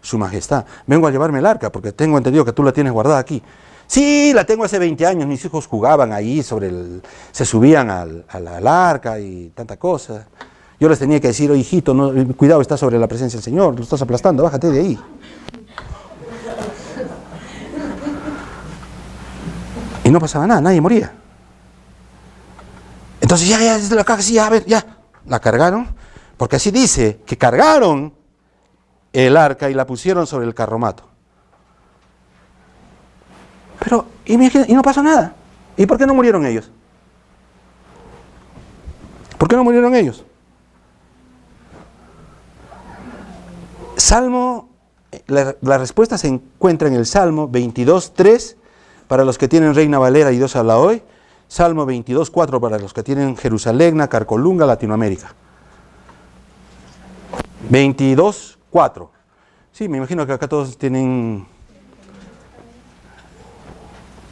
Speaker 3: Su majestad, vengo a llevarme el arca porque tengo entendido que tú la tienes guardada aquí. Sí, la tengo hace 20 años, mis hijos jugaban ahí, se subían al arca y tanta cosa. Yo les tenía que decir, oye, hijito, no, cuidado, está sobre la presencia del Señor, lo estás aplastando, bájate de ahí. Y no pasaba nada, nadie moría. Entonces ya, desde la caja, sí, a ver, ya. La cargaron, porque así dice, que cargaron el arca y la pusieron sobre el carromato. Pero, y no pasó nada. ¿Y por qué no murieron ellos? ¿Por qué no murieron ellos? Salmo, la respuesta se encuentra en el Salmo 22:3, para los que tienen Reina Valera y Dios habla hoy. Salmo 22:4 para los que tienen Jerusalén, Nácar, Colunga, Latinoamérica. 22:4. Sí, me imagino que acá todos tienen...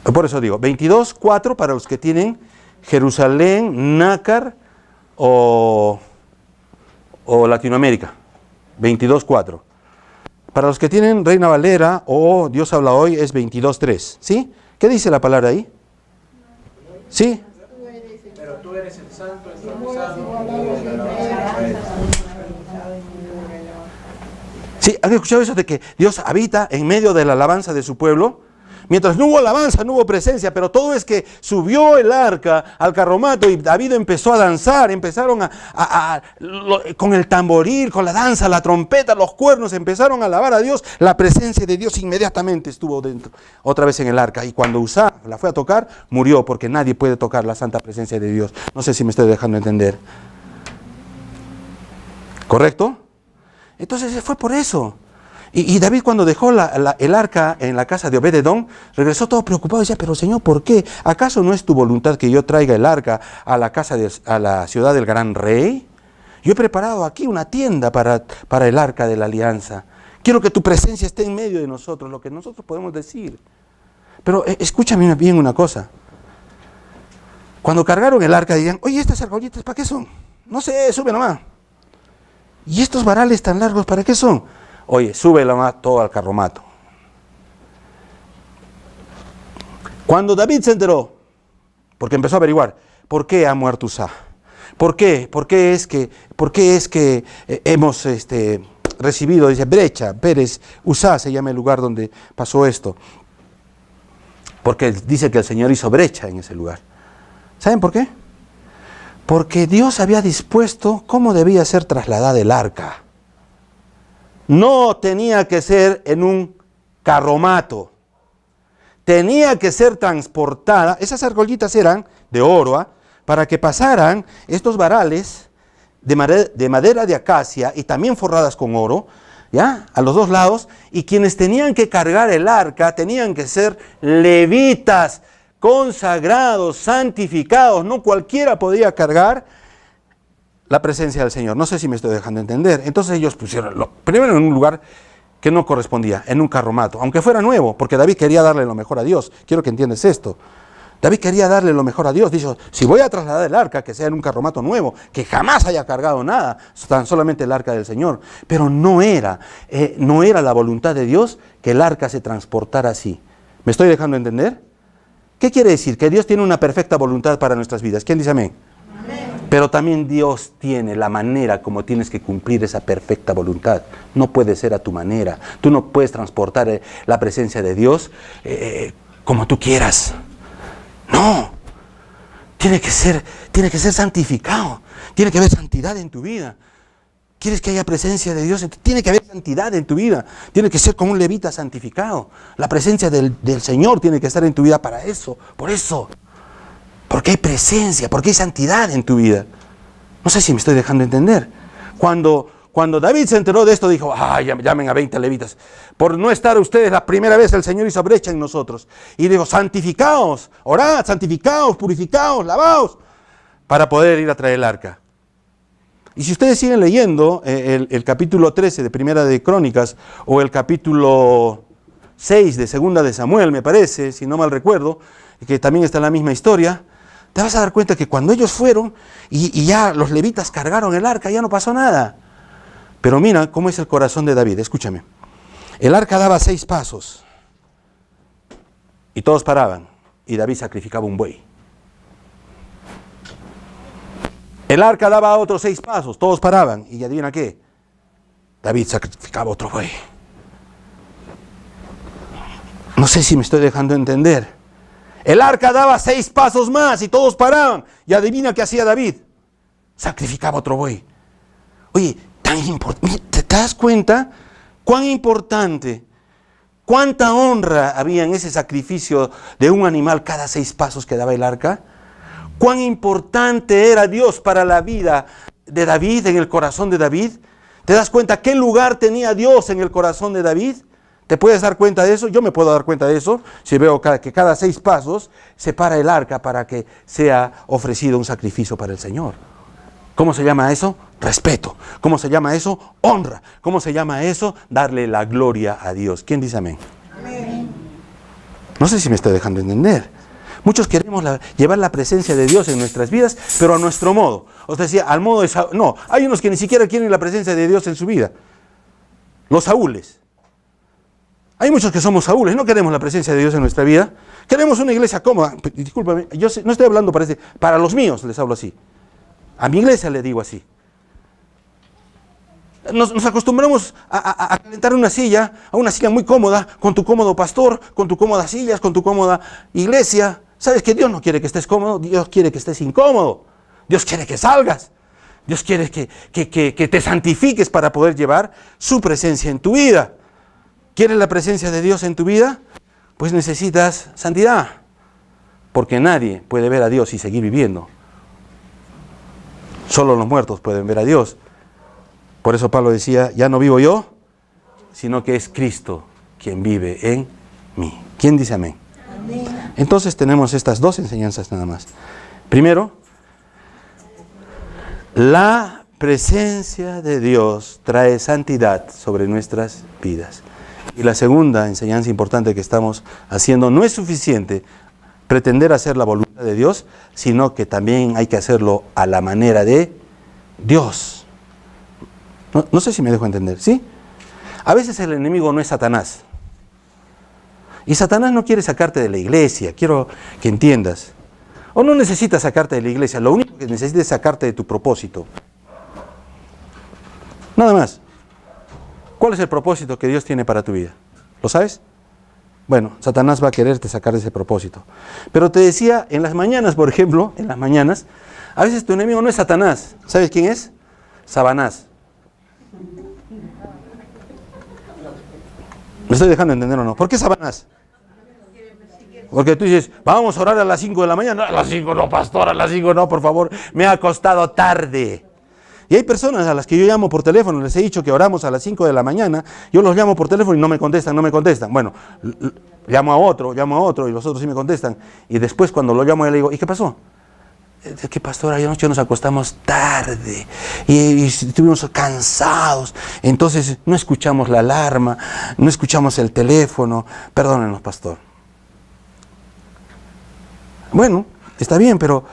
Speaker 3: Por eso digo, 22:4 para los que tienen Jerusalén, Nácar o Latinoamérica. 22:4. Para los que tienen Reina Valera o Dios habla hoy es 22:3. ¿Sí? ¿Qué dice la palabra ahí? ¿Sí?
Speaker 1: Pero tú eres el santo entronizado.
Speaker 3: ¿Sí? ¿Han escuchado eso de que Dios habita en medio de la alabanza de su pueblo? Mientras no hubo alabanza, no hubo presencia, pero todo es que subió el arca al carromato y David empezó a danzar, empezaron con el tamboril, con la danza, la trompeta, los cuernos, empezaron a alabar a Dios. La presencia de Dios inmediatamente estuvo dentro, otra vez en el arca. Y cuando Uzá la fue a tocar, murió, porque nadie puede tocar la santa presencia de Dios. No sé si me estoy dejando entender. ¿Correcto? Entonces fue por eso. Y David, cuando dejó el arca en la casa de Obed-edom, regresó todo preocupado y decía, pero Señor, ¿por qué? ¿Acaso no es tu voluntad que yo traiga el arca a la ciudad del gran rey? Yo he preparado aquí una tienda para el arca de la alianza. Quiero que tu presencia esté en medio de nosotros, lo que nosotros podemos decir. Pero escúchame bien una cosa. Cuando cargaron el arca, dirían, oye, estas argollitas, ¿para qué son? No sé, sube nomás. ¿Y estos varales tan largos, para qué son? Oye, sube nomás todo al carromato. Cuando David se enteró, porque empezó a averiguar, ¿por qué ha muerto Uzá? ¿Por qué? ¿Por qué es que hemos recibido, dice, brecha, Pérez, Uzá se llama el lugar donde pasó esto? Porque dice que el Señor hizo brecha en ese lugar. ¿Saben por qué? Porque Dios había dispuesto cómo debía ser trasladada el arca. No tenía que ser en un carromato. Tenía que ser transportada. Esas argollitas eran de oro, para que pasaran estos varales de madera de acacia y también forradas con oro, ¿ya? A los dos lados. Y quienes tenían que cargar el arca tenían que ser levitas, consagrados, santificados. No cualquiera podía cargar la presencia del Señor. No sé si me estoy dejando entender. Entonces ellos pusieron, primero en un lugar que no correspondía, en un carromato, aunque fuera nuevo, porque David quería darle lo mejor a Dios. Quiero que entiendas esto. David quería darle lo mejor a Dios. Dijo, si voy a trasladar el arca, que sea en un carromato nuevo, que jamás haya cargado nada, tan solamente el arca del Señor. Pero no era la voluntad de Dios que el arca se transportara así. ¿Me estoy dejando entender? ¿Qué quiere decir? Que Dios tiene una perfecta voluntad para nuestras vidas. ¿Quién dice amén? Amén. Pero también Dios tiene la manera como tienes que cumplir esa perfecta voluntad. No puede ser a tu manera. Tú no puedes transportar la presencia de Dios como tú quieras. No. Tiene que ser santificado. Tiene que haber santidad en tu vida. ¿Quieres que haya presencia de Dios? Tiene que haber santidad en tu vida. Tiene que ser como un levita santificado. La presencia del Señor tiene que estar en tu vida para eso. Por eso. Porque hay presencia, porque hay santidad en tu vida. No sé si me estoy dejando entender. Cuando David se enteró de esto, dijo, llamen a 20 levitas. Por no estar ustedes la primera vez, el Señor hizo brecha en nosotros. Y dijo, santificaos, orad, santificaos, purificaos, lavaos, para poder ir a traer el arca. Y si ustedes siguen leyendo el capítulo 13 de Primera de Crónicas, o el capítulo 6 de Segunda de Samuel, me parece, si no mal recuerdo, que también está en la misma historia, te vas a dar cuenta que cuando ellos fueron y ya los levitas cargaron el arca, ya no pasó nada. Pero mira cómo es el corazón de David, escúchame. El arca daba 6 pasos y todos paraban y David sacrificaba un buey. El arca daba otros 6 pasos, todos paraban y adivina qué, David sacrificaba otro buey. No sé si me estoy dejando entender. El arca daba 6 pasos más y todos paraban. Y adivina qué hacía David. Sacrificaba otro buey. Oye, ¿te das cuenta cuán importante, cuánta honra había en ese sacrificio de un animal cada 6 pasos que daba el arca? ¿Cuán importante era Dios para la vida de David, en el corazón de David? ¿Te das cuenta qué lugar tenía Dios en el corazón de David? ¿Te puedes dar cuenta de eso? Yo me puedo dar cuenta de eso si veo que cada 6 pasos se para el arca para que sea ofrecido un sacrificio para el Señor. ¿Cómo se llama eso? Respeto. ¿Cómo se llama eso? Honra. ¿Cómo se llama eso? Darle la gloria a Dios. ¿Quién dice amén? Amén. No sé si me estoy dejando entender. Muchos queremos llevar la presencia de Dios en nuestras vidas, pero a nuestro modo. Os decía, al modo de Saúl. No, hay unos que ni siquiera quieren la presencia de Dios en su vida. Los Saúles. Hay muchos que somos Saúles, no queremos la presencia de Dios en nuestra vida. Queremos una iglesia cómoda. Discúlpame, yo no estoy hablando para los míos, les hablo así. A mi iglesia le digo así. Nos acostumbramos a calentar una silla, a una silla muy cómoda, con tu cómodo pastor, con tu cómoda sillas, con tu cómoda iglesia. ¿Sabes que Dios no quiere que estés cómodo? Dios quiere que estés incómodo. Dios quiere que salgas. Dios quiere que te santifiques para poder llevar su presencia en tu vida. ¿Quieres la presencia de Dios en tu vida? Pues necesitas santidad. Porque nadie puede ver a Dios y seguir viviendo. Solo los muertos pueden ver a Dios. Por eso Pablo decía, ya no vivo yo, sino que es Cristo quien vive en mí. ¿Quién dice amén? Amén. Entonces tenemos estas dos enseñanzas nada más. Primero, la presencia de Dios trae santidad sobre nuestras vidas. Y la segunda enseñanza importante que estamos haciendo, no es suficiente pretender hacer la voluntad de Dios, sino que también hay que hacerlo a la manera de Dios. No sé si me dejo entender, ¿sí? A veces el enemigo no es Satanás. Y Satanás no quiere sacarte de la iglesia, quiero que entiendas. O no necesita sacarte de la iglesia, lo único que necesita es sacarte de tu propósito. Nada más. ¿Cuál es el propósito que Dios tiene para tu vida? ¿Lo sabes? Bueno, Satanás va a quererte sacar de ese propósito. Pero te decía, en las mañanas, por ejemplo, en las mañanas, a veces tu enemigo no es Satanás. ¿Sabes quién es? Sabanás. ¿Me estoy dejando entender o no? ¿Por qué Sabanás? Porque tú dices, vamos a orar a las 5 de la mañana. A las 5 no, pastor, a las 5 no, por favor. Me ha acostado tarde. Y hay personas a las que yo llamo por teléfono, les he dicho que oramos a las 5 de la mañana, yo los llamo por teléfono y no me contestan. Bueno, llamo a otro y los otros sí me contestan. Y después cuando lo llamo, yo le digo, ¿y qué pasó? Es que pastor, anoche nos acostamos tarde y estuvimos cansados, entonces no escuchamos la alarma, no escuchamos el teléfono, perdónenos, pastor. Bueno, está bien, pero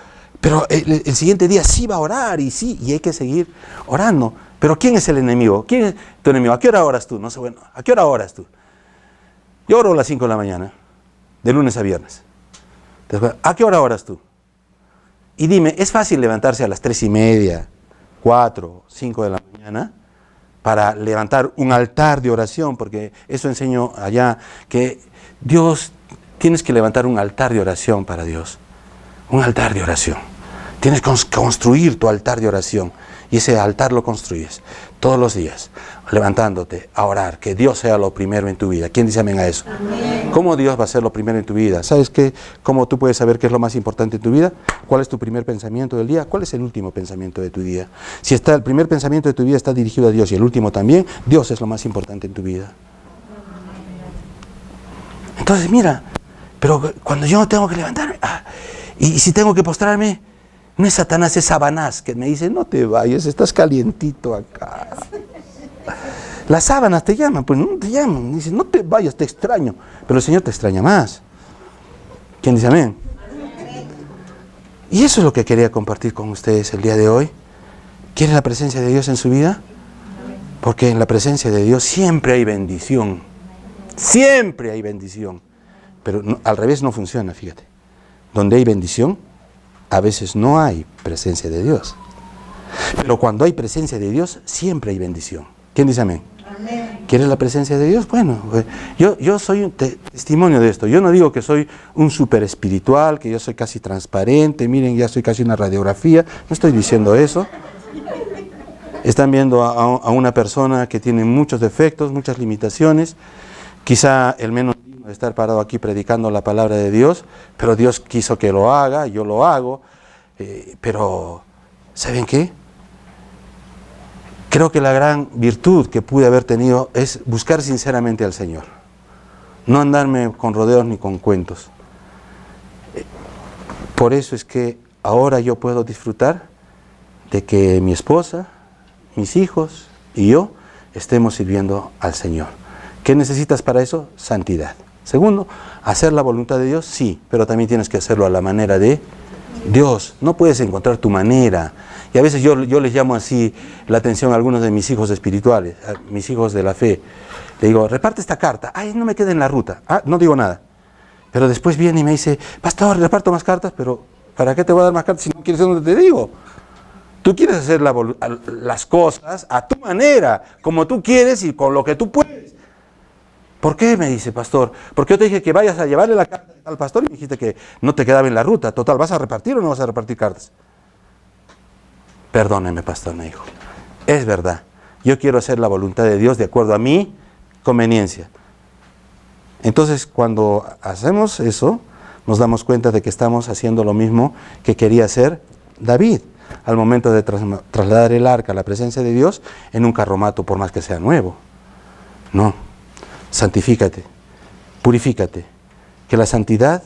Speaker 3: el siguiente día sí va a orar y hay que seguir orando. Pero ¿quién es el enemigo? ¿Quién es tu enemigo? ¿A qué hora oras tú? No sé, bueno, ¿a qué hora oras tú? Yo oro a las 5 de la mañana, de lunes a viernes. Después, ¿a qué hora oras tú? Y dime, ¿es fácil levantarse a las 3:30, 4, 5 de la mañana para levantar un altar de oración? Porque eso enseño allá, que Dios, tienes que levantar un altar de oración para Dios. Un altar de oración. Tienes que construir tu altar de oración. Y ese altar lo construyes todos los días, levantándote a orar, que Dios sea lo primero en tu vida. ¿Quién dice amén a eso? Amén. ¿Cómo Dios va a ser lo primero en tu vida? ¿Sabes qué? ¿Cómo tú puedes saber qué es lo más importante en tu vida? ¿Cuál es tu primer pensamiento del día? ¿Cuál es el último pensamiento de tu día? Si el primer pensamiento de tu vida está dirigido a Dios y el último también, Dios es lo más importante en tu vida. Entonces mira, pero cuando yo tengo que levantarme, y si tengo que postrarme, no es Satanás, es Sabanás, que me dice, no te vayas, estás calientito acá. Las sábanas te llaman, pues no te llaman, dice, no te vayas, te extraño. Pero el Señor te extraña más. ¿Quién dice amén? Y eso es lo que quería compartir con ustedes el día de hoy. ¿Quieren la presencia de Dios en su vida? Porque en la presencia de Dios siempre hay bendición. Siempre hay bendición. Pero al revés no funciona, fíjate. Donde hay bendición, a veces no hay presencia de Dios. Pero cuando hay presencia de Dios, siempre hay bendición. ¿Quién dice amén? Amén. ¿Quieres la presencia de Dios? Bueno, yo soy un testimonio de esto. Yo no digo que soy un súper espiritual, que yo soy casi transparente, miren, ya soy casi una radiografía. No estoy diciendo eso. Están viendo a una persona que tiene muchos defectos, muchas limitaciones. Quizá el menos digno de estar parado aquí predicando la palabra de Dios, pero Dios quiso que lo haga, yo lo hago. Pero, ¿saben qué? Creo que la gran virtud que pude haber tenido es buscar sinceramente al Señor. No andarme con rodeos ni con cuentos. Por eso es que ahora yo puedo disfrutar de que mi esposa, mis hijos y yo estemos sirviendo al Señor. ¿Qué necesitas para eso? Santidad. Segundo, hacer la voluntad de Dios, sí, pero también tienes que hacerlo a la manera de Dios. No puedes encontrar tu manera. Y a veces yo les llamo así la atención a algunos de mis hijos espirituales, a mis hijos de la fe. Le digo, reparte esta carta. Ay, no me queda en la ruta. No digo nada. Pero después viene y me dice, pastor, reparto más cartas, pero ¿para qué te voy a dar más cartas si no quieres hacer donde te digo? Tú quieres hacer las cosas a tu manera, como tú quieres y con lo que tú puedes. ¿Por qué? Me dice, pastor. Porque yo te dije que vayas a llevarle la carta al pastor y me dijiste que no te quedaba en la ruta. Total, ¿vas a repartir o no vas a repartir cartas? Perdóneme, pastor, me dijo. Es verdad. Yo quiero hacer la voluntad de Dios de acuerdo a mi conveniencia. Entonces, cuando hacemos eso, nos damos cuenta de que estamos haciendo lo mismo que quería hacer David al momento de trasladar el arca a la presencia de Dios en un carromato, por más que sea nuevo. No, santifícate, purifícate, que la santidad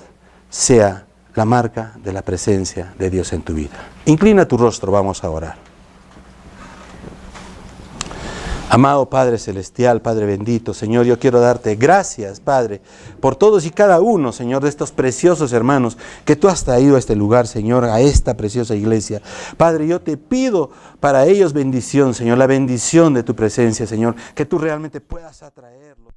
Speaker 3: sea la marca de la presencia de Dios en tu vida. Inclina tu rostro, vamos a orar. Amado Padre Celestial, Padre bendito, Señor, yo quiero darte gracias, Padre, por todos y cada uno, Señor, de estos preciosos hermanos que tú has traído a este lugar, Señor, a esta preciosa iglesia. Padre, yo te pido para ellos bendición, Señor, la bendición de tu presencia, Señor, que tú realmente puedas atraerlos.